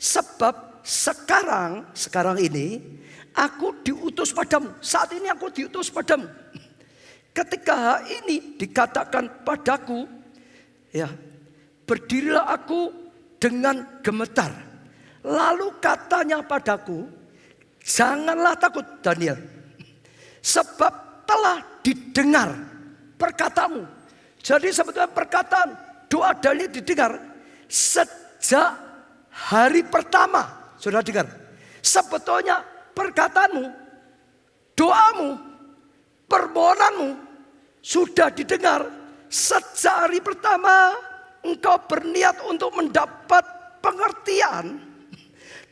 Sebab sekarang ini aku diutus padamu. Saat ini aku diutus padamu. Ketika hal ini dikatakan padaku, ya, berdirilah aku dengan gemetar. Lalu katanya padaku, janganlah takut Daniel, sebab telah didengar perkataanmu. Jadi sebetulnya perkataan doa Daniel didengar sejak hari pertama. Sudah dengar? Sebetulnya perkataanmu, doamu, permohonanmu sudah didengar sejak hari pertama. Engkau berniat untuk mendapat pengertian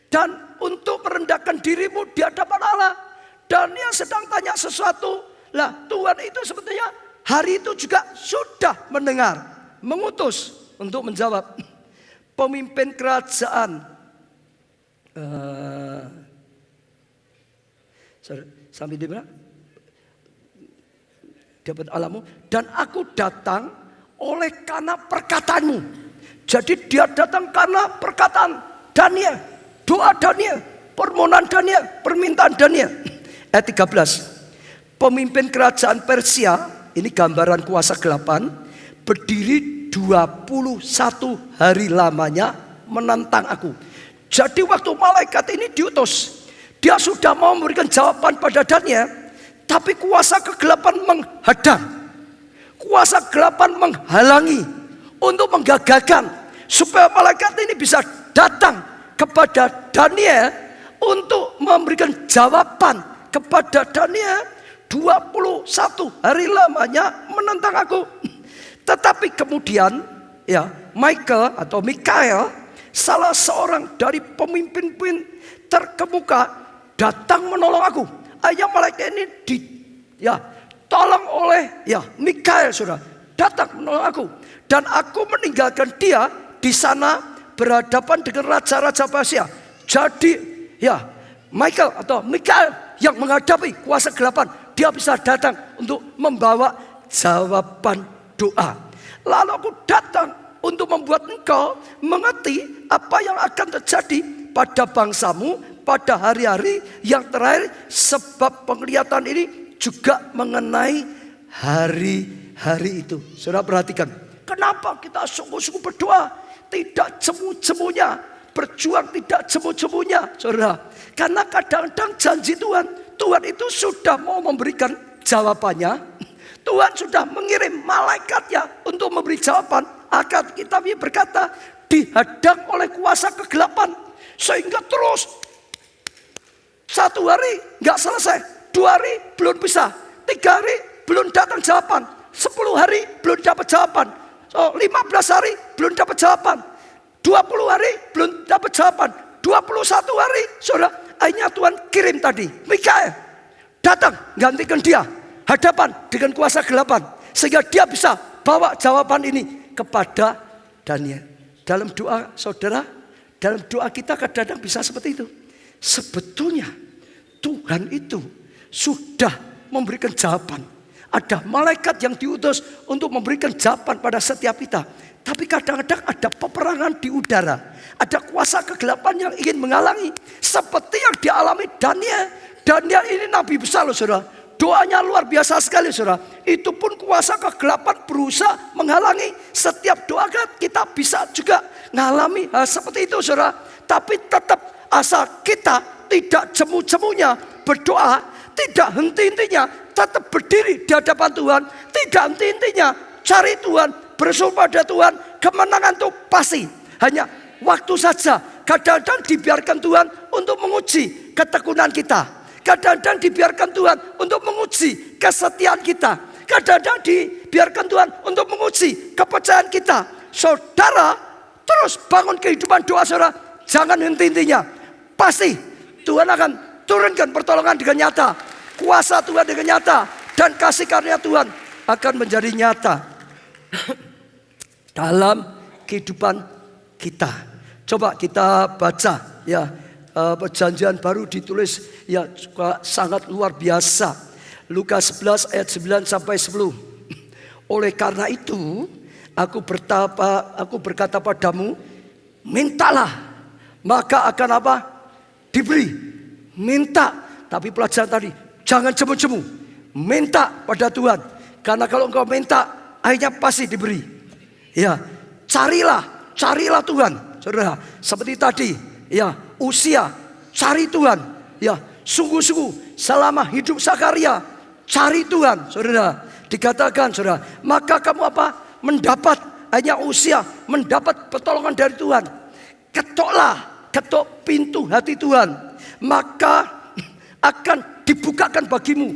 dan untuk merendahkan dirimu di hadapan Allah. Daniel sedang tanya sesuatu. Lah Tuhan itu sebetulnya hari itu juga sudah mendengar, mengutus untuk menjawab. Pemimpin kerajaan sampai dia bilang, dapat alamu, dan aku datang oleh karena perkataanmu. Jadi dia datang karena perkataan Daniel, doa Daniel, permohonan Daniel, permintaan Daniel. Ayat 13. Pemimpin kerajaan Persia, ini gambaran kuasa gelapan, berdiri 21 hari lamanya menantang aku. Jadi waktu malaikat ini diutus, dia sudah mau memberikan jawaban pada Daniel, tapi kuasa kegelapan menghadang. Kuasa kegelapan menghalangi untuk menggagalkan supaya malaikat ini bisa datang kepada Daniel untuk memberikan jawaban kepada Daniel. 21 hari lamanya menentang aku. Tetapi kemudian ya Michael atau Mikael, salah seorang dari pemimpin terkemuka, datang menolong aku. Ayah malaikat ini tolong oleh Mikael, sudah datang menolong aku. Dan aku meninggalkan dia di sana berhadapan dengan raja-raja Persia. Jadi Michael atau Mikael yang menghadapi kuasa gelapan, dia bisa datang untuk membawa jawaban doa. Lalu aku datang untuk membuat engkau mengerti apa yang akan terjadi pada bangsamu pada hari-hari yang terakhir. Sebab penglihatan ini juga mengenai hari-hari itu. Saudara perhatikan, kenapa kita sungguh-sungguh berdoa, tidak jemu-jemunya, berjuang tidak jemu-jemunya, saudara. Karena kadang-kadang janji Tuhan itu sudah mau memberikan jawabannya. Tuhan sudah mengirim malaikatnya untuk memberi jawaban. Akan kita berkata dihadang oleh kuasa kegelapan, sehingga terus 1 hari nggak selesai, 2 hari belum bisa, 3 hari belum datang jawaban, 10 hari belum dapat jawaban, 15 hari belum dapat jawaban, 20 hari belum dapat jawaban, 21 hari saudara. Akhirnya Tuhan kirim tadi Mikael datang gantikan dia hadapan dengan kuasa gelapan, sehingga dia bisa bawa jawaban ini kepada Daniel. Dalam doa saudara, dalam doa kita kadang-kadang bisa seperti itu. Sebetulnya Tuhan itu sudah memberikan jawaban. Ada malaikat yang diutus untuk memberikan jawaban pada setiap kita. Tapi kadang-kadang ada peperangan di udara, ada kuasa kegelapan yang ingin menghalangi. Seperti yang dialami Daniel. Daniel ini nabi besar loh saudara. Doanya luar biasa sekali saudara. Itu pun kuasa kegelapan berusaha menghalangi setiap doa kita bisa juga mengalami hal seperti itu saudara. Tapi tetap asal kita tidak jemu-jemunya berdoa, tidak henti-hentinya tetap berdiri di hadapan Tuhan, tidak henti-hentinya cari Tuhan, bersumpah pada Tuhan, kemenangan itu pasti. Hanya waktu saja. Kadang-kadang dibiarkan Tuhan untuk menguji ketekunan kita. Kadang-kadang dibiarkan Tuhan untuk menguji kesetiaan kita. Kadang-kadang dibiarkan Tuhan untuk menguji kepercayaan kita. Saudara terus bangun kehidupan doa saudara. Jangan henti-hentinya. Pasti Tuhan akan turunkan pertolongan dengan nyata. Kuasa Tuhan dengan nyata. Dan kasih karunia Tuhan akan menjadi nyata dalam kehidupan kita. Coba kita baca ya. Perjanjian baru ditulis ya sangat luar biasa. Lukas 11 ayat 9 sampai 10. Oleh karena itu aku berkata padamu, mintalah maka akan apa? Diberi. Minta. Tapi pelajaran tadi, jangan jemu-jemu. Minta pada Tuhan. Karena kalau engkau minta, akhirnya pasti diberi. Ya, carilah Tuhan. Saudara, seperti tadi, ya, Usia, cari Tuhan. Ya, sungguh-sungguh selama hidup Zakaria, cari Tuhan. Saudara, dikatakan saudara, maka kamu apa? Mendapat, hanya Usia mendapat pertolongan dari Tuhan. Ketok pintu hati Tuhan, maka akan dibukakan bagimu.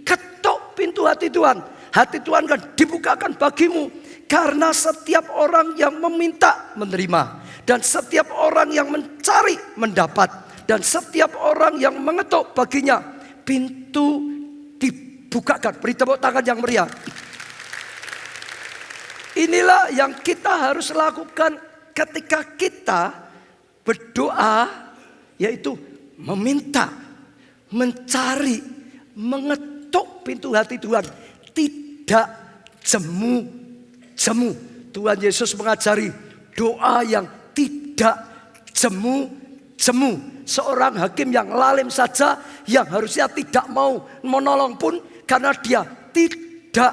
Ketok pintu hati Tuhan. Hati Tuhan akan dibukakan bagimu. Karena setiap orang yang meminta menerima. Dan setiap orang yang mencari mendapat. Dan setiap orang yang mengetuk baginya pintu dibukakan. Beri tepuk tangan yang meriah. Inilah yang kita harus lakukan ketika kita berdoa. Yaitu meminta, mencari, mengetuk pintu hati Tuhan. Tidak jemu-jemu. Tuhan Yesus mengajari doa yang tidak jemu-jemu. Seorang hakim yang lalim saja, yang harusnya tidak mau menolong pun, karena dia tidak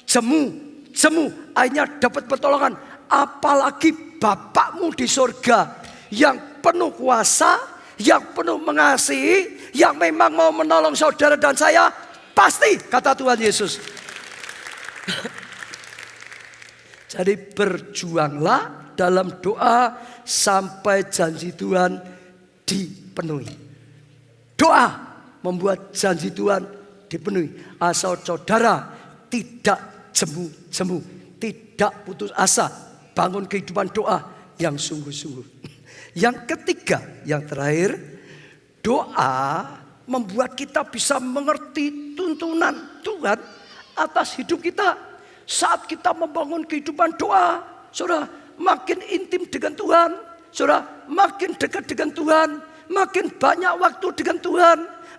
jemu-jemu, akhirnya dapat pertolongan. Apalagi Bapakmu di surga yang penuh kuasa, yang penuh mengasihi, yang memang mau menolong saudara dan saya, pasti, kata Tuhan Yesus. Jadi berjuanglah dalam doa sampai janji Tuhan dipenuhi. Doa membuat janji Tuhan dipenuhi. Asal saudara tidak jemu-jemu, tidak putus asa, bangun kehidupan doa yang sungguh-sungguh. Yang ketiga, yang terakhir, doa membuat kita bisa mengerti tuntunan Tuhan atas hidup kita. Saat kita membangun kehidupan doa, saudara, makin intim dengan Tuhan, saudara, makin dekat dengan Tuhan, makin banyak waktu dengan Tuhan,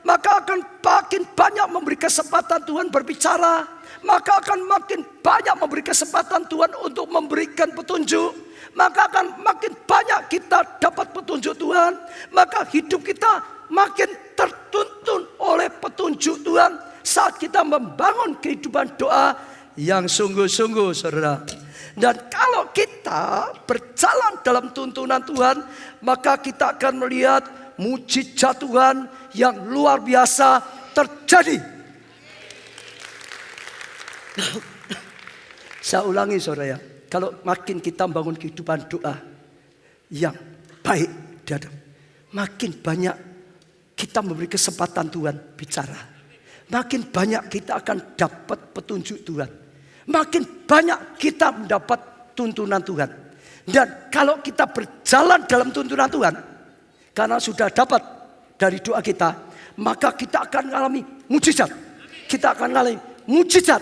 maka akan makin banyak memberi kesempatan Tuhan berbicara, maka akan makin banyak memberi kesempatan Tuhan untuk memberikan petunjuk, maka akan makin banyak kita dapat petunjuk Tuhan, maka hidup kita makin tertuntun oleh petunjuk Tuhan saat kita membangun kehidupan doa yang sungguh-sungguh, saudara. Dan kalau kita berjalan dalam tuntunan Tuhan, maka kita akan melihat mujizat Tuhan yang luar biasa terjadi. Saya ulangi saudara ya, kalau makin kita membangun kehidupan doa yang baik, makin banyak kita memberi kesempatan Tuhan bicara, makin banyak kita akan dapat petunjuk Tuhan. Makin banyak kita mendapat tuntunan Tuhan. Dan kalau kita berjalan dalam tuntunan Tuhan, karena sudah dapat dari doa kita, maka kita akan mengalami mujizat. Kita akan mengalami mujizat.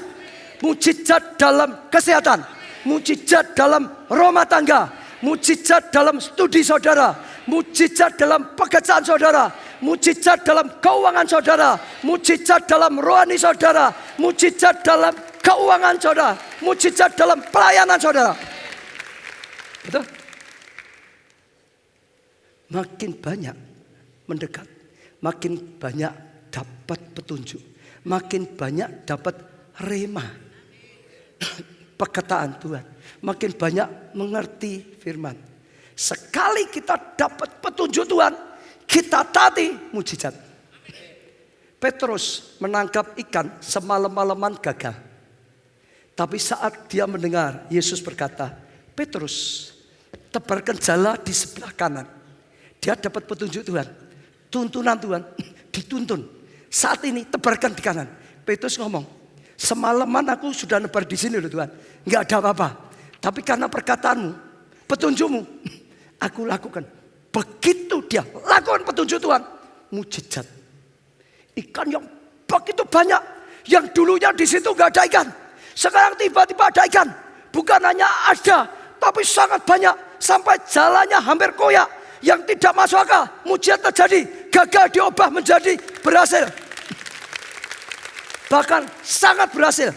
Mujizat dalam kesehatan, mujizat dalam rumah tangga, mujizat dalam studi saudara, mujizat dalam pekerjaan saudara, mujizat dalam keuangan saudara, mujizat dalam rohani saudara, mujizat dalam keuangan saudara, mujizat dalam pelayanan saudara. Betul? Makin banyak mendekat, makin banyak dapat petunjuk, makin banyak dapat rema, perkataan Tuhan. Makin banyak mengerti firman. Sekali kita dapat petunjuk Tuhan, kita taati mujizat. Petrus menangkap ikan semalam-malaman gagal. Tapi saat dia mendengar Yesus berkata, Petrus, tebarkan jala di sebelah kanan. Dia dapat petunjuk Tuhan. Tuntunan Tuhan, dituntun. Saat ini tebarkan di kanan. Petrus ngomong, semalaman aku sudah nebar di sini loh Tuhan. Enggak ada apa-apa. Tapi karena perkataanmu, petunjukmu, aku lakukan. Begitu dia lakukan petunjuk Tuhan, mujizat. Ikan yang begitu banyak, yang dulunya di situ enggak ada ikan. Sekarang tiba-tiba ada ikan. Bukan hanya ada, tapi sangat banyak. Sampai jalannya hampir koyak. Yang tidak masuk akal. Mujizat terjadi. Gagal diubah menjadi berhasil. Bahkan sangat berhasil.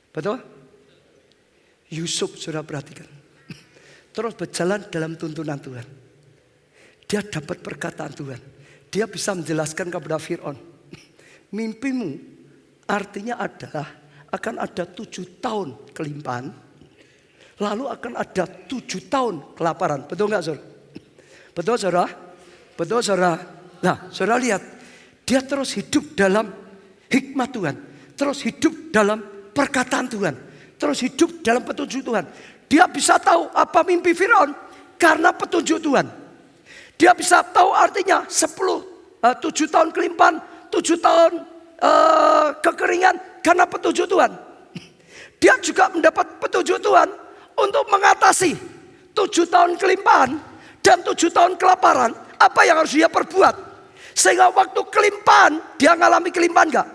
Betul? Yusuf sudah perhatikan. Terus berjalan dalam tuntunan Tuhan. Dia dapat perkataan Tuhan. Dia bisa menjelaskan kepada Fir'aun. Mimpimu artinya adalah akan ada 7 tahun kelimpahan. Lalu akan ada 7 tahun kelaparan. Betul nggak saudara? Betul saudara? Betul saudara? Nah saudara lihat. Dia terus hidup dalam hikmat Tuhan. Terus hidup dalam perkataan Tuhan. Terus hidup dalam petunjuk Tuhan. Dia bisa tahu apa mimpi Firaun karena petunjuk Tuhan. Dia bisa tahu artinya 7 tahun kelimpahan, 7 tahun kekeringan karena petunjuk Tuhan. Dia juga mendapat petunjuk Tuhan untuk mengatasi 7 tahun kelimpahan dan 7 tahun kelaparan. Apa yang harus dia perbuat sehingga waktu kelimpahan dia mengalami kelimpahan enggak?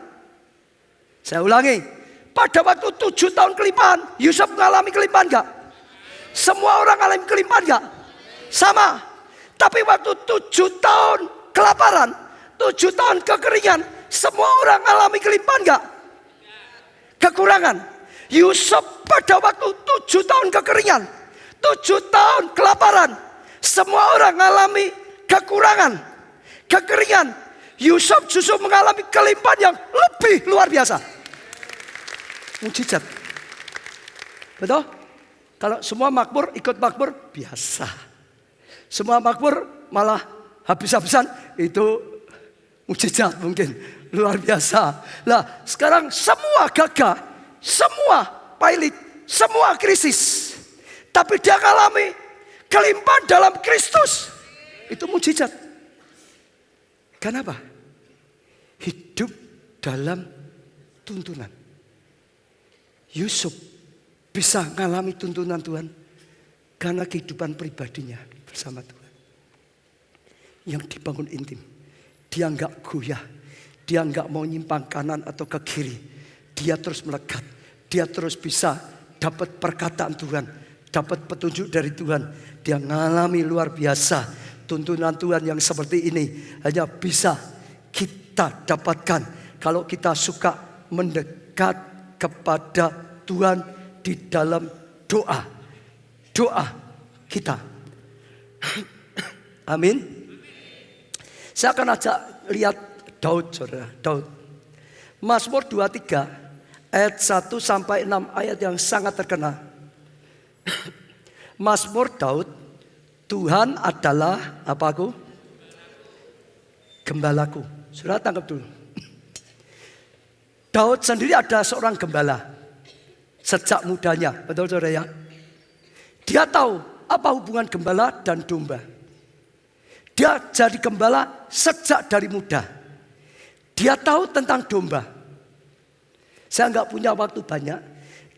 Saya ulangi, pada waktu 7 tahun kelimpahan Yusuf mengalami kelimpahan enggak? Semua orang mengalami kelimpahan enggak? Sama. Tapi waktu 7 tahun kelaparan, 7 tahun kekeringan, semua orang mengalami kelimpahan enggak? Kekurangan. Yusuf pada waktu 7 tahun kekeringan, 7 tahun kelaparan, semua orang mengalami kekurangan, kekeringan. Yusuf justru mengalami kelimpahan yang lebih luar biasa. Mujizat. Betul? Kalau semua makmur ikut makmur biasa. Semua makmur malah habis-habisan, itu mujizat mungkin luar biasa. Lah sekarang semua gagah, semua pailit, semua krisis, tapi dia mengalami kelimpahan dalam Kristus. Itu mujizat. Kenapa? Hidup dalam tuntunan. Yusuf bisa mengalami tuntunan Tuhan karena kehidupan pribadinya bersama Tuhan. Yang dibangun intim. Dia enggak goyah. Dia enggak mau nyimpang kanan atau ke kiri. Dia terus melekat. Dia terus bisa dapat perkataan Tuhan. Dapat petunjuk dari Tuhan. Dia mengalami luar biasa. Tuntunan Tuhan yang seperti ini hanya bisa kita dapatkan kalau kita suka mendekat kepada Tuhan di dalam doa. Doa kita. Amin. Saya akan ajak lihat Daud, saudara. Daud. Mazmur 23 ayat 1 sampai 6, ayat yang sangat terkenal. Mazmur Daud, Tuhan adalah apaku? Gembalaku. Saudara tangkap dulu. Daud sendiri ada seorang gembala sejak mudanya, betul saudara ya? Dia tahu apa hubungan gembala dan domba. Dia jadi gembala sejak dari muda. Dia tahu tentang domba. Saya nggak punya waktu banyak.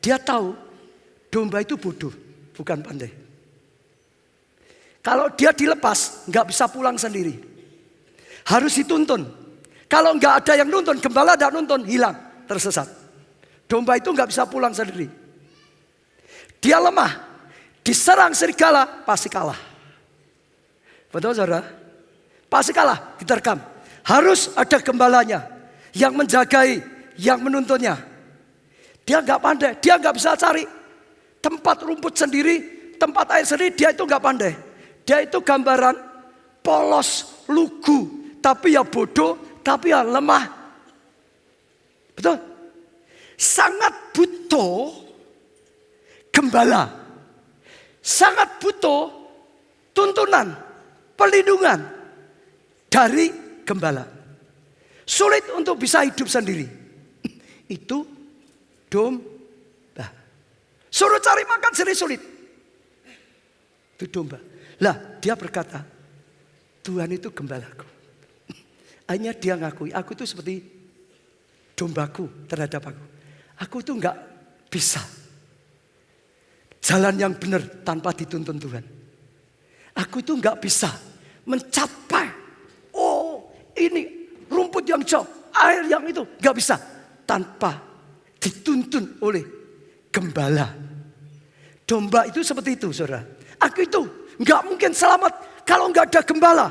Dia tahu domba itu bodoh, bukan pandai. Kalau dia dilepas, nggak bisa pulang sendiri. Harus dituntun. Kalau nggak ada yang nuntun, gembala tidak nuntun, hilang, tersesat. Domba itu nggak bisa pulang sendiri. Dia lemah. Diserang serigala, pasti kalah. Betul saudara? Pasti kalah, diterkam. Harus ada gembalanya yang menjagai, yang menuntunnya. Dia nggak pandai, dia nggak bisa cari tempat rumput sendiri, tempat air sendiri, dia itu nggak pandai. Dia itu gambaran polos, lugu, tapi ya bodoh, tapi ya lemah, Betul? Sangat butuh gembala. Sangat butuh tuntunan, perlindungan dari gembala. Sulit untuk bisa hidup sendiri. Itu domba. Suruh cari makan sendiri sulit. Itu domba. Lah dia berkata, Tuhan itu gembalaku. Akhirnya dia ngakui, aku itu seperti dombaku terhadap aku. Aku itu enggak bisa jalan yang benar tanpa dituntun Tuhan. Aku itu enggak bisa mencapai, ini rumput yang jauh, air yang itu, enggak bisa tanpa dituntun oleh gembala. Domba itu seperti itu, saudara. Aku itu enggak mungkin selamat kalau enggak ada gembala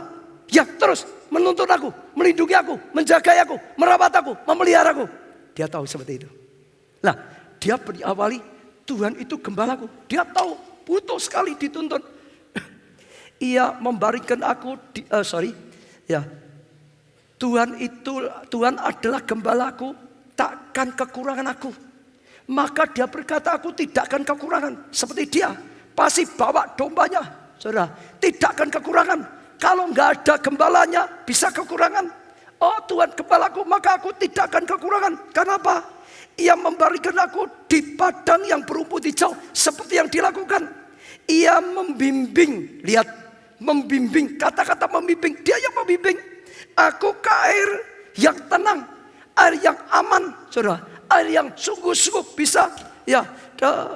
yang terus menuntun aku, melindungi aku, menjaga aku, merawat aku, memelihara aku. Dia tahu seperti itu. Nah, dia awali Tuhan itu gembalaku. Dia tahu butuh sekali dituntun. Ia memberikan aku, Tuhan adalah gembalaku, takkan kekurangan aku. Maka dia berkata, aku tidak akan kekurangan. Seperti dia pasti bawa dombanya, saudara, tidak akan kekurangan. Kalau nggak ada gembalanya, bisa kekurangan. Oh Tuhan gembalaku, maka aku tidak akan kekurangan. Kenapa? Ia memberikan aku di padang yang berumput hijau, seperti yang dilakukan. Ia membimbing, lihat, membimbing, kata-kata membimbing, dia yang membimbing. Aku ke air yang tenang, air yang aman, saudara, air yang sungguh-sungguh bisa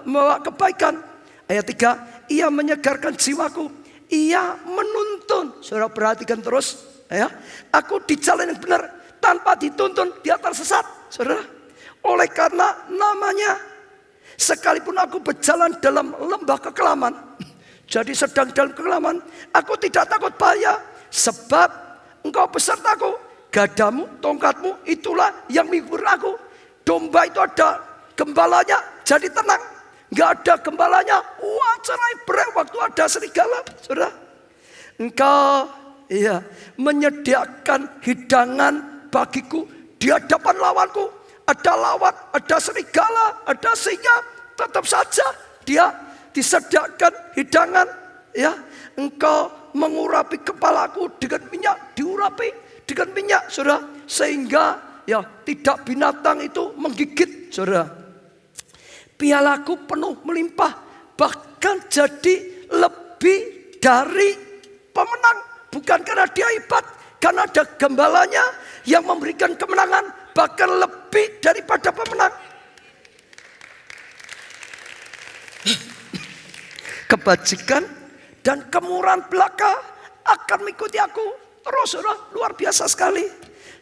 membawa kebaikan. Ayat 3, ia menyegarkan jiwaku, ia menuntun. Saudara perhatikan terus, ya. Aku di jalan yang benar tanpa dituntun dia tersesat, saudara. Oleh karena namanya, sekalipun aku berjalan dalam lembah kekelaman, jadi sedang dalam kekelaman, aku tidak takut bahaya, sebab engkau besertaku, gadamu, tongkatmu, itulah yang menghibur aku. Domba itu ada gembalanya, jadi tenang. Nggak ada gembalanya, wah cerai berai waktu ada serigala, saudara. Engkau menyediakan hidangan bagiku di hadapan lawanku. Ada lawan, ada serigala, ada singa, tetap saja dia disediakan hidangan. Ya, engkau mengurapi kepalaku dengan minyak, diurapi dengan minyak, saudara, sehingga tidak binatang itu menggigit, saudara. Pialaku penuh melimpah, bahkan jadi lebih dari pemenang. Bukan karena dia hebat, karena ada gembalanya yang memberikan kemenangan. Bahkan lebih daripada pemenang. Kebajikan dan kemurahan belaka akan mengikuti aku terus, luar biasa sekali.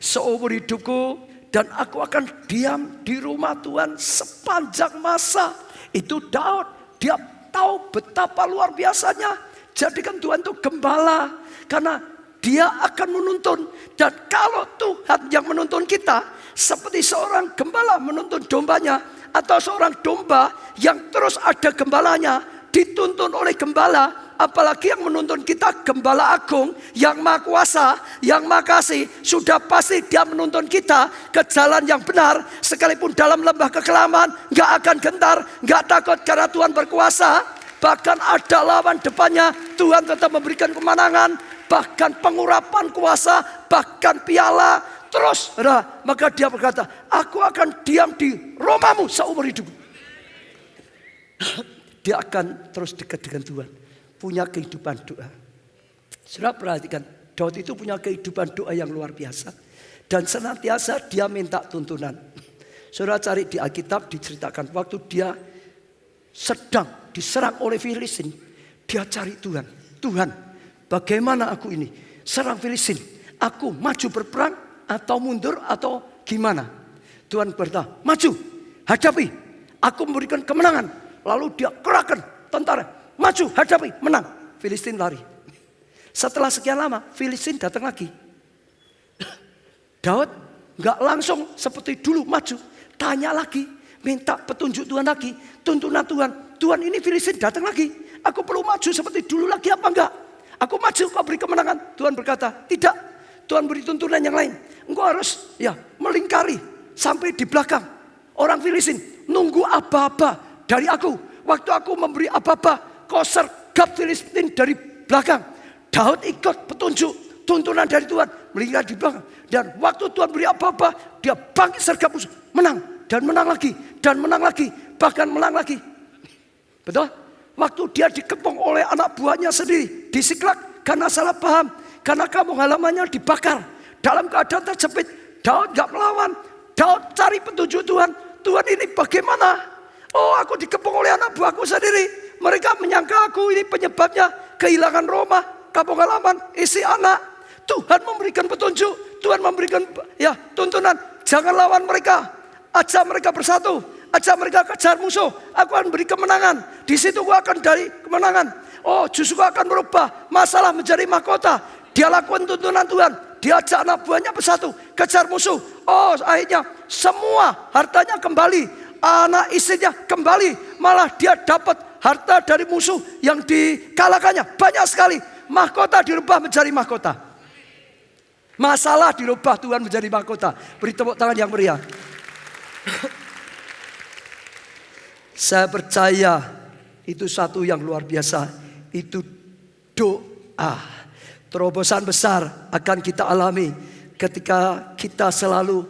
Seumur hidupku dan aku akan diam di rumah Tuhan sepanjang masa. Itu Daud, dia tahu betapa luar biasanya. Jadikan Tuhan itu gembala, karena dia akan menuntun. Dan kalau Tuhan yang menuntun kita, seperti seorang gembala menuntun dombanya, atau seorang domba yang terus ada gembalanya, dituntun oleh gembala, apalagi yang menuntun kita gembala agung, yang maha kuasa, yang maha kasih, sudah pasti dia menuntun kita ke jalan yang benar. Sekalipun dalam lembah kekelaman, gak akan gentar, gak takut karena Tuhan berkuasa. Bahkan ada lawan depannya, Tuhan tetap memberikan kemenangan. Bahkan pengurapan kuasa, bahkan piala. Terus, maka dia berkata, aku akan diam di rumahmu seumur hidupku. Dia akan terus dekat dengan Tuhan. Punya kehidupan doa. Saudara perhatikan, Daud itu punya kehidupan doa yang luar biasa. Dan senantiasa dia minta tuntunan. Saudara cari di Alkitab, diceritakan waktu dia sedang diserang oleh Filistin, dia cari Tuhan. Tuhan, bagaimana aku ini? Serang Filistin, aku maju berperang atau mundur atau gimana? Tuhan berkata, maju, hadapi, aku memberikan kemenangan. Lalu dia kerahkan tentara, maju, hadapi, menang. Filistin lari. Setelah sekian lama, Filistin datang lagi. Daud gak langsung seperti dulu maju, tanya lagi, minta petunjuk Tuhan lagi, tuntunan Tuhan. Tuhan, ini Filistin datang lagi, aku perlu maju seperti dulu lagi apa enggak? Aku maju, kau beri kemenangan. Tuhan berkata, tidak. Tuhan beri tuntunan yang lain. Engkau harus melingkari sampai di belakang. Orang Filistin nunggu apa-apa dari aku. Waktu aku memberi apa-apa, kau sergap Filistin dari belakang. Daud ikut petunjuk, tuntunan dari Tuhan, melingkar di belakang. Dan waktu Tuhan beri apa-apa, dia bangkit sergap musuh. Menang, dan menang lagi, dan menang lagi, bahkan menang lagi. Betul? Waktu dia dikepung oleh anak buahnya sendiri, disiklak karena salah paham. Karena kampung halamannya dibakar. Dalam keadaan terjepit, Daud gak melawan. Daud cari petunjuk Tuhan. Tuhan, ini bagaimana? Oh, aku dikepung oleh anak buahku sendiri. Mereka menyangka aku ini penyebabnya kehilangan rumah, kampung halaman, isi anak. Tuhan memberikan petunjuk, Tuhan memberikan tuntunan. Jangan lawan mereka, ajak mereka bersatu, ajak mereka kejar musuh. Aku akan beri kemenangan. Di situ aku akan dari kemenangan. Oh, justru akan merubah masalah menjadi mahkota. Dia lakukan tuntunan Tuhan. Dia ajak anak buahnya bersatu, kejar musuh. Oh, akhirnya semua hartanya kembali. Anak istrinya kembali, malah dia dapat harta dari musuh yang dikalahkannya banyak sekali. Mahkota dirubah menjadi mahkota. Masalah dirubah Tuhan menjadi mahkota. Beri tepuk tangan yang meriah. Saya percaya itu satu yang luar biasa. Itu doa. Terobosan besar akan kita alami ketika kita selalu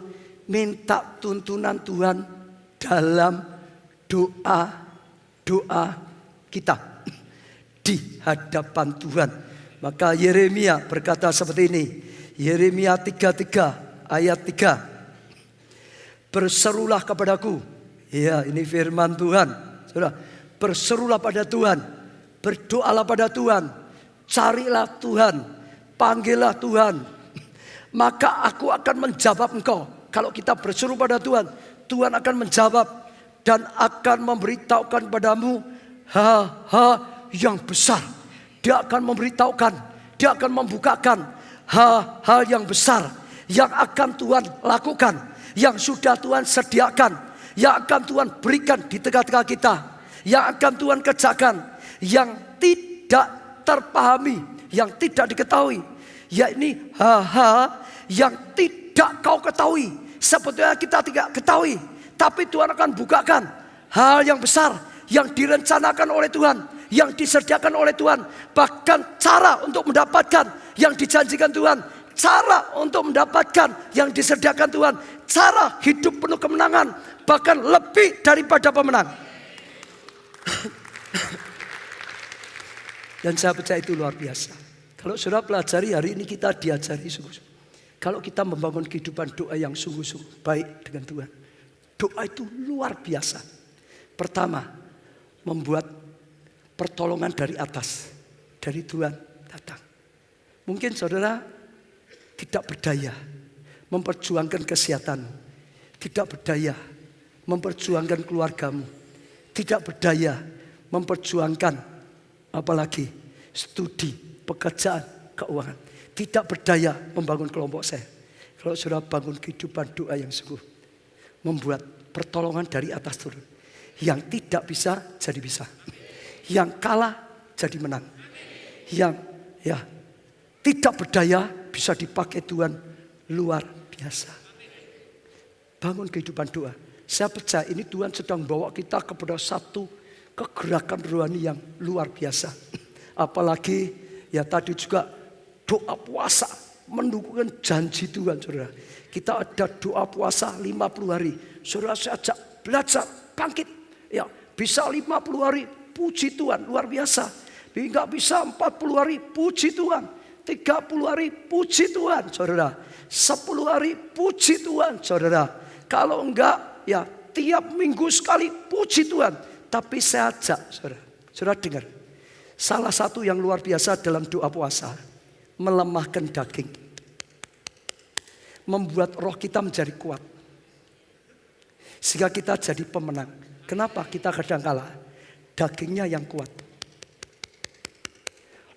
minta tuntunan Tuhan dalam doa kita di hadapan Tuhan. Maka Yeremia berkata seperti ini. Yeremia 33 ayat 3. Berserulah kepadaku. Ya, ini firman Tuhan. Saudara, berserulah pada Tuhan. Berdoalah pada Tuhan. Carilah Tuhan. Panggillah Tuhan. Maka aku akan menjawab engkau. Kalau kita berseru pada Tuhan, Tuhan akan menjawab dan akan memberitahukan padamu hal-hal yang besar. Dia akan memberitahukan, dia akan membukakan hal-hal yang besar yang akan Tuhan lakukan, yang sudah Tuhan sediakan, yang akan Tuhan berikan di tengah-tengah kita, yang akan Tuhan kerjakan, yang tidak terpahami, yang tidak diketahui, yakni hal-hal yang tidak kau ketahui. Sebetulnya kita tidak ketahui, tapi Tuhan akan bukakan hal yang besar yang direncanakan oleh Tuhan, yang disediakan oleh Tuhan. Bahkan cara untuk mendapatkan yang dijanjikan Tuhan, cara untuk mendapatkan yang disediakan Tuhan, cara hidup penuh kemenangan, bahkan lebih daripada pemenang. Dan saya percaya itu luar biasa. Kalau saudara pelajari hari ini, kita diajari sungguh-sungguh. Kalau kita membangun kehidupan doa yang sungguh-sungguh baik dengan Tuhan, doa itu luar biasa. Pertama, membuat pertolongan dari atas, dari Tuhan datang. Mungkin saudara tidak berdaya memperjuangkan kesehatanmu, tidak berdaya memperjuangkan keluargamu, tidak berdaya memperjuangkan apalagi studi, pekerjaan, keuangan. Tidak berdaya membangun kelompok saya. Kalau saudara bangun kehidupan doa yang sungguh, membuat pertolongan dari atas turun. Yang tidak bisa jadi bisa. Yang kalah jadi menang. Yang tidak berdaya bisa dipakai Tuhan luar biasa. Bangun kehidupan doa. Saya percaya ini Tuhan sedang bawa kita kepada satu kegerakan rohani yang luar biasa. Apalagi tadi juga doa puasa mendukung janji Tuhan, saudara. Kita ada doa puasa 50 hari. Saudara, saya ajak belajar bangkit. Ya, bisa 50 hari, puji Tuhan, luar biasa. Enggak bisa 40 hari, puji Tuhan. 30 hari, puji Tuhan, saudara. 10 hari, puji Tuhan, saudara. Kalau enggak, tiap minggu sekali, puji Tuhan. Tapi saya ajak, saudara. Saudara dengar. Salah satu yang luar biasa dalam doa puasa, melemahkan daging, membuat roh kita menjadi kuat, sehingga kita jadi pemenang. Kenapa kita kadang kalah? Dagingnya yang kuat,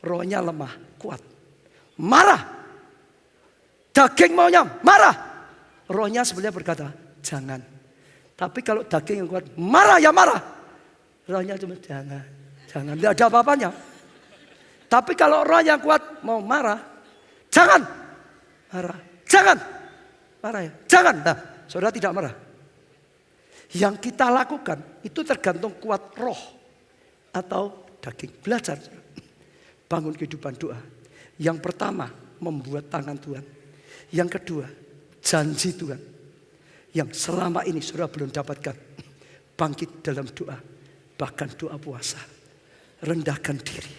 rohnya lemah, kuat, marah. Daging maunya marah, rohnya sebenarnya berkata jangan. Tapi kalau daging yang kuat, marah ya marah, rohnya cuma jangan, tidak ada apa-apanya. Tapi kalau roh yang kuat mau marah, jangan marah, jangan marah ya, jangan. Nah, Saudara tidak marah. Yang kita lakukan itu tergantung kuat roh atau daging. Belajar. Bangun kehidupan doa. Yang pertama, membuat tangan Tuhan. Yang kedua, janji Tuhan. Yang selama ini saudara belum dapatkan. Bangkit dalam doa. Bahkan doa puasa. Rendahkan diri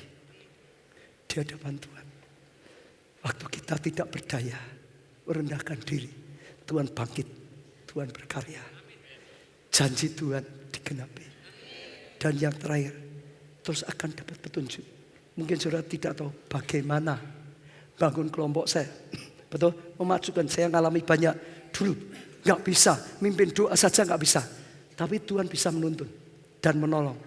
di hadapan Tuhan. Waktu kita tidak berdaya, merendahkan diri. Tuhan bangkit, Tuhan berkarya. Janji Tuhan digenapi. Dan yang terakhir, terus akan dapat petunjuk. Mungkin saudara tidak tahu bagaimana bangun kelompok saya. Betul? Memajukan, saya mengalami banyak dulu. Gak bisa, mimpin doa saja gak bisa. Tapi Tuhan bisa menuntun dan menolong.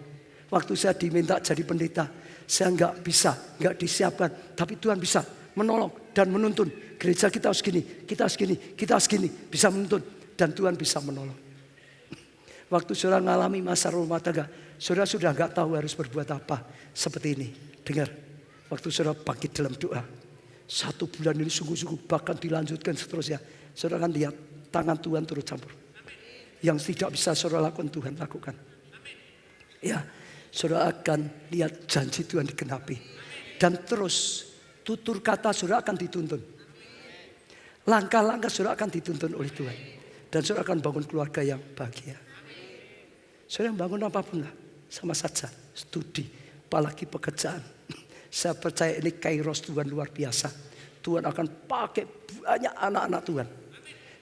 Waktu saya diminta jadi pendeta, saya gak bisa, gak disiapkan. Tapi Tuhan bisa menolong dan menuntun. Gereja kita harus gini, kita harus gini, kita harus gini. Bisa menuntun dan Tuhan bisa menolong. Waktu saudara mengalami masa rumah tangga, saudara sudah gak tahu harus berbuat apa. Seperti ini, dengar. Waktu saudara bangkit dalam doa. 1 bulan ini sungguh-sungguh, bahkan dilanjutkan seterusnya. Saudara akan lihat tangan Tuhan turut campur. Yang tidak bisa saudara lakukan, Tuhan lakukan. Ya, saudara akan lihat janji Tuhan digenapi. Dan terus tutur kata saudara akan dituntun. Langkah-langkah saudara akan dituntun oleh Tuhan. Dan saudara akan bangun keluarga yang bahagia. Saudara bangun apapun lah, sama saja. Studi, apalagi pekerjaan. Saya percaya ini kairos Tuhan luar biasa. Tuhan akan pakai banyak anak-anak Tuhan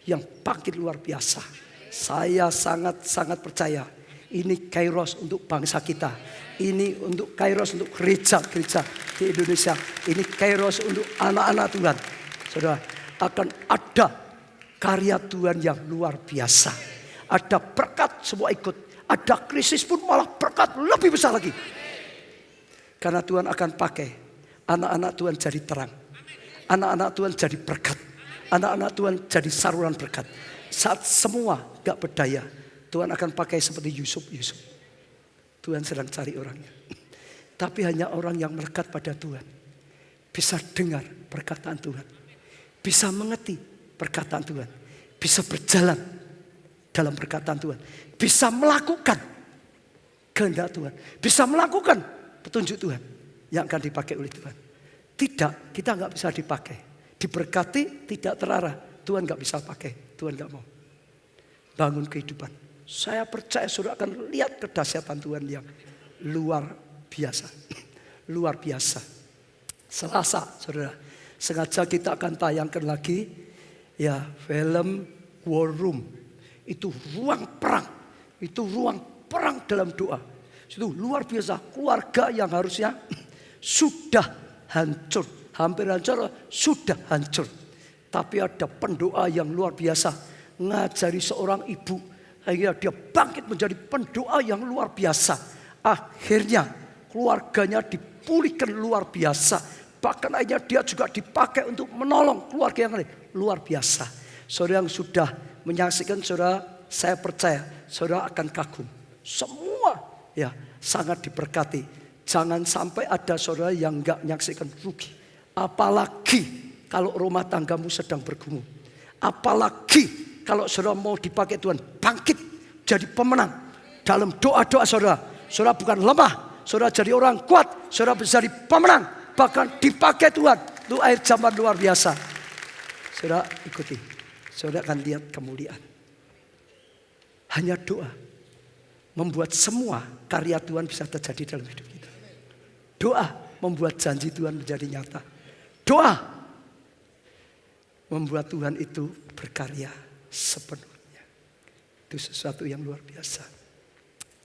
yang bangkit luar biasa. Saya sangat-sangat percaya ini kairos untuk bangsa kita. Ini untuk kairos untuk gereja-gereja di Indonesia. Ini kairos untuk anak-anak Tuhan. Saudara, akan ada karya Tuhan yang luar biasa. Ada berkat semua ikut. Ada krisis pun malah berkat lebih besar lagi. Karena Tuhan akan pakai anak-anak Tuhan jadi terang. Anak-anak Tuhan jadi berkat. Anak-anak Tuhan jadi saluran berkat. Saat semua gak berdaya, Tuhan akan pakai seperti Yusuf. Tuhan sedang cari orangnya. Tapi hanya orang yang melekat pada Tuhan bisa dengar perkataan Tuhan. Bisa mengerti perkataan Tuhan. Bisa berjalan dalam perkataan Tuhan. Bisa melakukan kehendak Tuhan. Bisa melakukan petunjuk Tuhan yang akan dipakai oleh Tuhan. Tidak, kita gak bisa dipakai. Diberkati tidak terarah. Tuhan gak bisa pakai. Tuhan gak mau. Bangun kehidupan. Saya percaya saudara akan lihat kedahsyatan Tuhan yang luar biasa. Luar biasa. Selasa saudara. Sengaja kita akan tayangkan lagi. Ya, film War Room. Itu ruang perang. Itu ruang perang dalam doa. Itu luar biasa. Keluarga yang harusnya sudah hancur. Hampir hancur, sudah hancur. Tapi ada pendoa yang luar biasa. Ngajari seorang ibu. Akhirnya dia bangkit menjadi pendoa yang luar biasa. Akhirnya keluarganya dipulihkan luar biasa. Bahkan akhirnya dia juga dipakai untuk menolong keluarga yang lain. Luar biasa. Saudara yang sudah menyaksikan, saudara, saya percaya saudara akan kagum. Semua ya sangat diberkati. Jangan sampai ada saudara yang enggak menyaksikan rugi. Apalagi kalau rumah tanggamu sedang bergumul. Apalagi kalau saudara mau dipakai Tuhan, bangkit jadi pemenang dalam doa-doa saudara. Saudara bukan lemah, saudara jadi orang kuat, saudara bisa jadi pemenang, bahkan dipakai Tuhan. Itu air zaman luar biasa. Saudara ikuti, saudara akan lihat kemuliaan. Hanya doa membuat semua karya Tuhan bisa terjadi dalam hidup kita. Doa membuat janji Tuhan menjadi nyata. Doa membuat Tuhan itu berkarya sepenuhnya. Itu sesuatu yang luar biasa.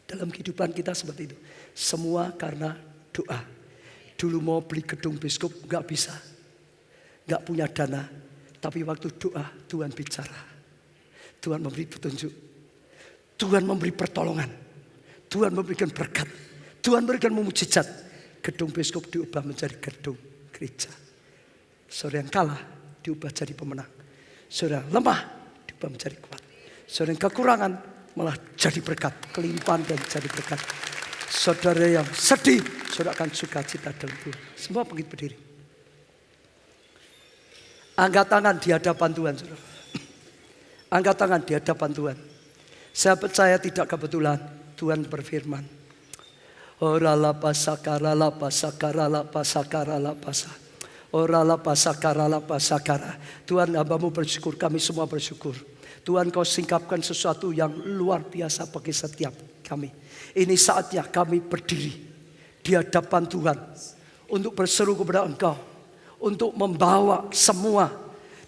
Dalam kehidupan kita seperti itu. Semua karena doa. Dulu mau beli gedung biskup gak bisa. Gak punya dana. Tapi waktu doa Tuhan bicara. Tuhan memberi petunjuk. Tuhan memberi pertolongan. Tuhan memberikan berkat. Tuhan memberikan mukjizat. Gedung biskup diubah menjadi gedung gereja. Saudara yang kalah diubah jadi pemenang. Saudara yang lemah diubah menjadi kuat. Saudara yang kekurangan malah jadi berkat. Kelimpahan dan jadi berkat. Saudara yang sedih, saudara akan sukacita dalam Tuhan. Semua bangkit berdiri. Angkat tangan di hadapan Tuhan, saudara. Angkat tangan di hadapan Tuhan. Saya percaya tidak kebetulan Tuhan berfirman. Orala pasakara la pasakara la pasakara la pasakara. Orala pasakara la pasakara. Tuhan, hambamu bersyukur, kami semua bersyukur. Tuhan, kau singkapkan sesuatu yang luar biasa bagi setiap kami. Ini saatnya kami berdiri di hadapan Tuhan untuk berseru kepada Engkau, untuk membawa semua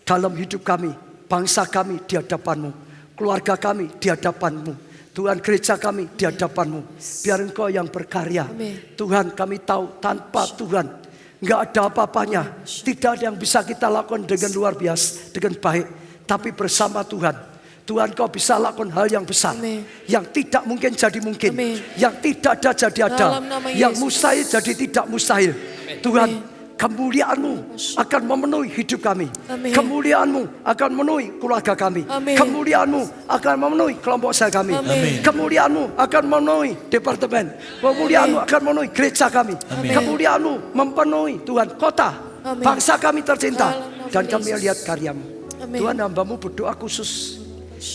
dalam hidup kami, bangsa kami di hadapan-Mu, keluarga kami di hadapan-Mu. Tuhan, gereja kami di hadapan-Mu. Biar Engkau yang berkarya. Amin. Tuhan, kami tahu tanpa Tuhan enggak ada apa-apanya. Tidak ada yang bisa kita lakukan dengan luar biasa, dengan baik. Tapi bersama Tuhan, Tuhan, Kau bisa lakukan hal yang besar. Amin. Yang tidak mungkin jadi mungkin. Amin. Yang tidak ada jadi ada. Yang mustahil jadi tidak mustahil. Amin. Tuhan, kemuliaan-Mu akan memenuhi hidup kami. Amin. Kemuliaan-Mu akan memenuhi keluarga kami. Amin. Kemuliaan-Mu akan memenuhi kelompok saya kami. Amin. Kemuliaan-Mu akan memenuhi departemen. Kemuliaan-Mu akan memenuhi gereja kami. Amin. Kemuliaan-Mu memenuhi Tuhan kota. Amin. Bangsa kami tercinta. Dan kami lihat karya-Mu. Amin. Tuhan, hamba-Mu berdoa khusus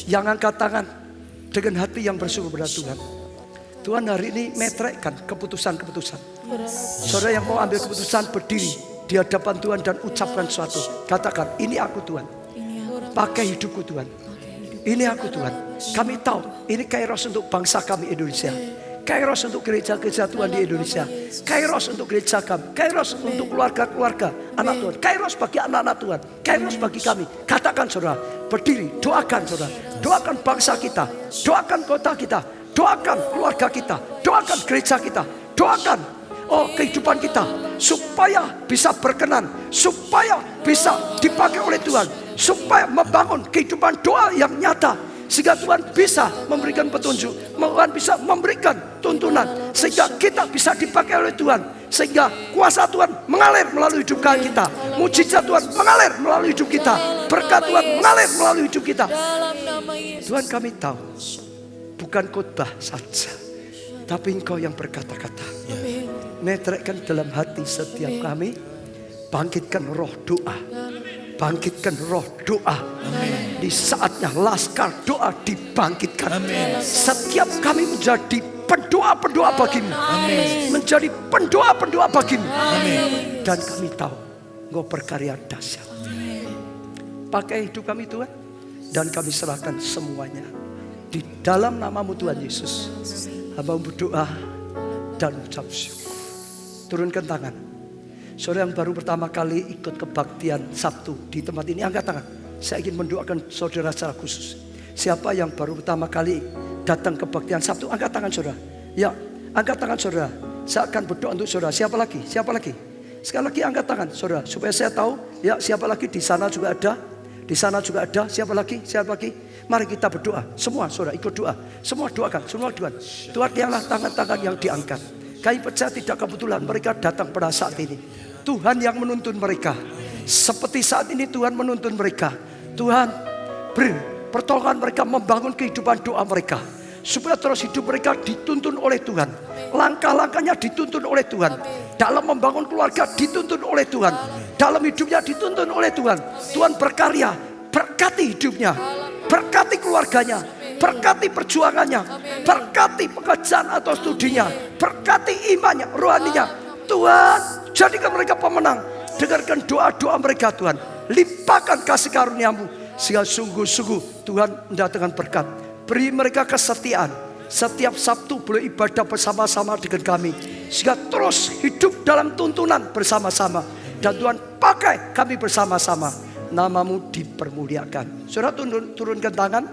yang angkat tangan dengan hati yang bersyukur kepada Tuhan. Tuhan, hari ini metrekkan keputusan-keputusan. Saudara yang mau ambil keputusan, berdiri di hadapan Tuhan dan ucapkan sesuatu. Katakan, ini aku Tuhan. Pakai hidupku Tuhan. Ini aku Tuhan. Kami tahu ini kairos untuk bangsa kami Indonesia. Kairos untuk gereja-gereja Tuhan di Indonesia. Kairos untuk gereja kami. Kairos untuk keluarga-keluarga anak Tuhan. Kairos bagi anak-anak Tuhan. Kairos bagi kami. Katakan saudara, berdiri, doakan saudara. Doakan bangsa kita. Doakan kota kita. Doakan keluarga kita. Doakan gereja kita. Doakan kehidupan kita. Supaya bisa berkenan. Supaya bisa dipakai oleh Tuhan. Supaya membangun kehidupan doa yang nyata. Sehingga Tuhan bisa memberikan petunjuk. Tuhan bisa memberikan tuntunan. Sehingga kita bisa dipakai oleh Tuhan. Sehingga kuasa Tuhan mengalir melalui hidup kita. Mujizat Tuhan mengalir melalui hidup kita. Berkat Tuhan mengalir melalui hidup kita. Tuhan, kami tahu bukan khotbah saja, tapi Engkau yang berkata-kata. Metrekkan dalam hati setiap kami. Bangkitkan roh doa. Bangkitkan roh doa. Amin. Di saatnya laskar doa dibangkitkan. Amin. Setiap kami menjadi pendoa-pendoa bagimu. Amin. Menjadi pendoa-pendoa bagimu. Amin. Dan kami tahu Engkau berkarya dahsyat. Pakai hidup kami Tuhan. Dan kami serahkan semuanya di dalam nama-Mu Tuhan Yesus. Hamba berdoa dan ucap syukur. Turunkan tangan. Saudara yang baru pertama kali ikut kebaktian Sabtu di tempat ini, angkat tangan. Saya ingin mendoakan saudara secara khusus. Siapa yang baru pertama kali datang kebaktian Sabtu, angkat tangan saudara. Ya, angkat tangan saudara. Saya akan berdoa untuk saudara. Siapa lagi? Siapa lagi? Sekali lagi angkat tangan saudara, supaya saya tahu. Ya, siapa lagi? Di sana juga ada. Di sana juga ada. Siapa lagi? Siapa lagi? Mari kita berdoa. Semua saudara ikut doa. Semua doakan. Semua doa. Tuhan, dialah tangan-tangan yang diangkat. Kami percaya tidak kebetulan mereka datang pada saat ini. Tuhan yang menuntun mereka. Seperti saat ini Tuhan menuntun mereka. Tuhan beri pertolongan mereka membangun kehidupan doa mereka. Supaya terus hidup mereka dituntun oleh Tuhan. Langkah-langkahnya dituntun oleh Tuhan. Dalam membangun keluarga dituntun oleh Tuhan. Dalam hidupnya dituntun oleh Tuhan. Tuhan berkarya. Berkati hidupnya. Berkati keluarganya. Berkati perjuangannya. Berkati pekerjaan atau studinya. Berkati imannya, rohaninya. Tuhan, jadikan mereka pemenang. Dengarkan doa-doa mereka Tuhan. Limpahkan kasih karunia-Mu. Sehingga sungguh-sungguh Tuhan mendatangkan berkat. Beri mereka kesetiaan. Setiap Sabtu boleh ibadah bersama-sama dengan kami. Sehingga terus hidup dalam tuntunan bersama-sama. Dan Tuhan pakai kami bersama-sama. Nama-Mu dipermuliakan. Saudara turunkan tangan.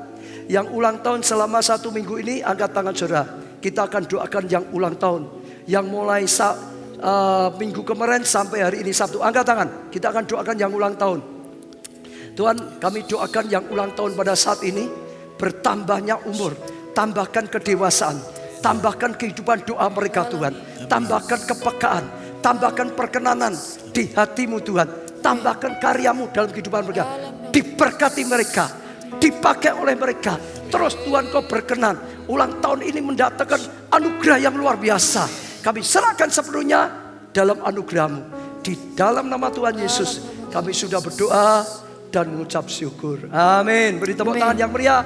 Yang ulang tahun selama 1 minggu ini, angkat tangan saudara. Kita akan doakan yang ulang tahun. Yang mulai minggu kemarin sampai hari ini Sabtu. Angkat tangan. Kita akan doakan yang ulang tahun. Tuhan, kami doakan yang ulang tahun pada saat ini bertambahnya umur, tambahkan kedewasaan, tambahkan kehidupan doa mereka Tuhan, tambahkan kepekaan, tambahkan perkenanan di hati-Mu Tuhan, tambahkan karya-Mu dalam kehidupan mereka. Diberkati mereka, dipakai oleh mereka. Terus Tuhan Kau berkenan. Ulang tahun ini mendatangkan anugerah yang luar biasa. Kami serahkan sepenuhnya dalam anugerah-Mu. Di dalam nama Tuhan Yesus kami sudah berdoa dan mengucap syukur. Amin. Beri tepuk tangan yang meriah.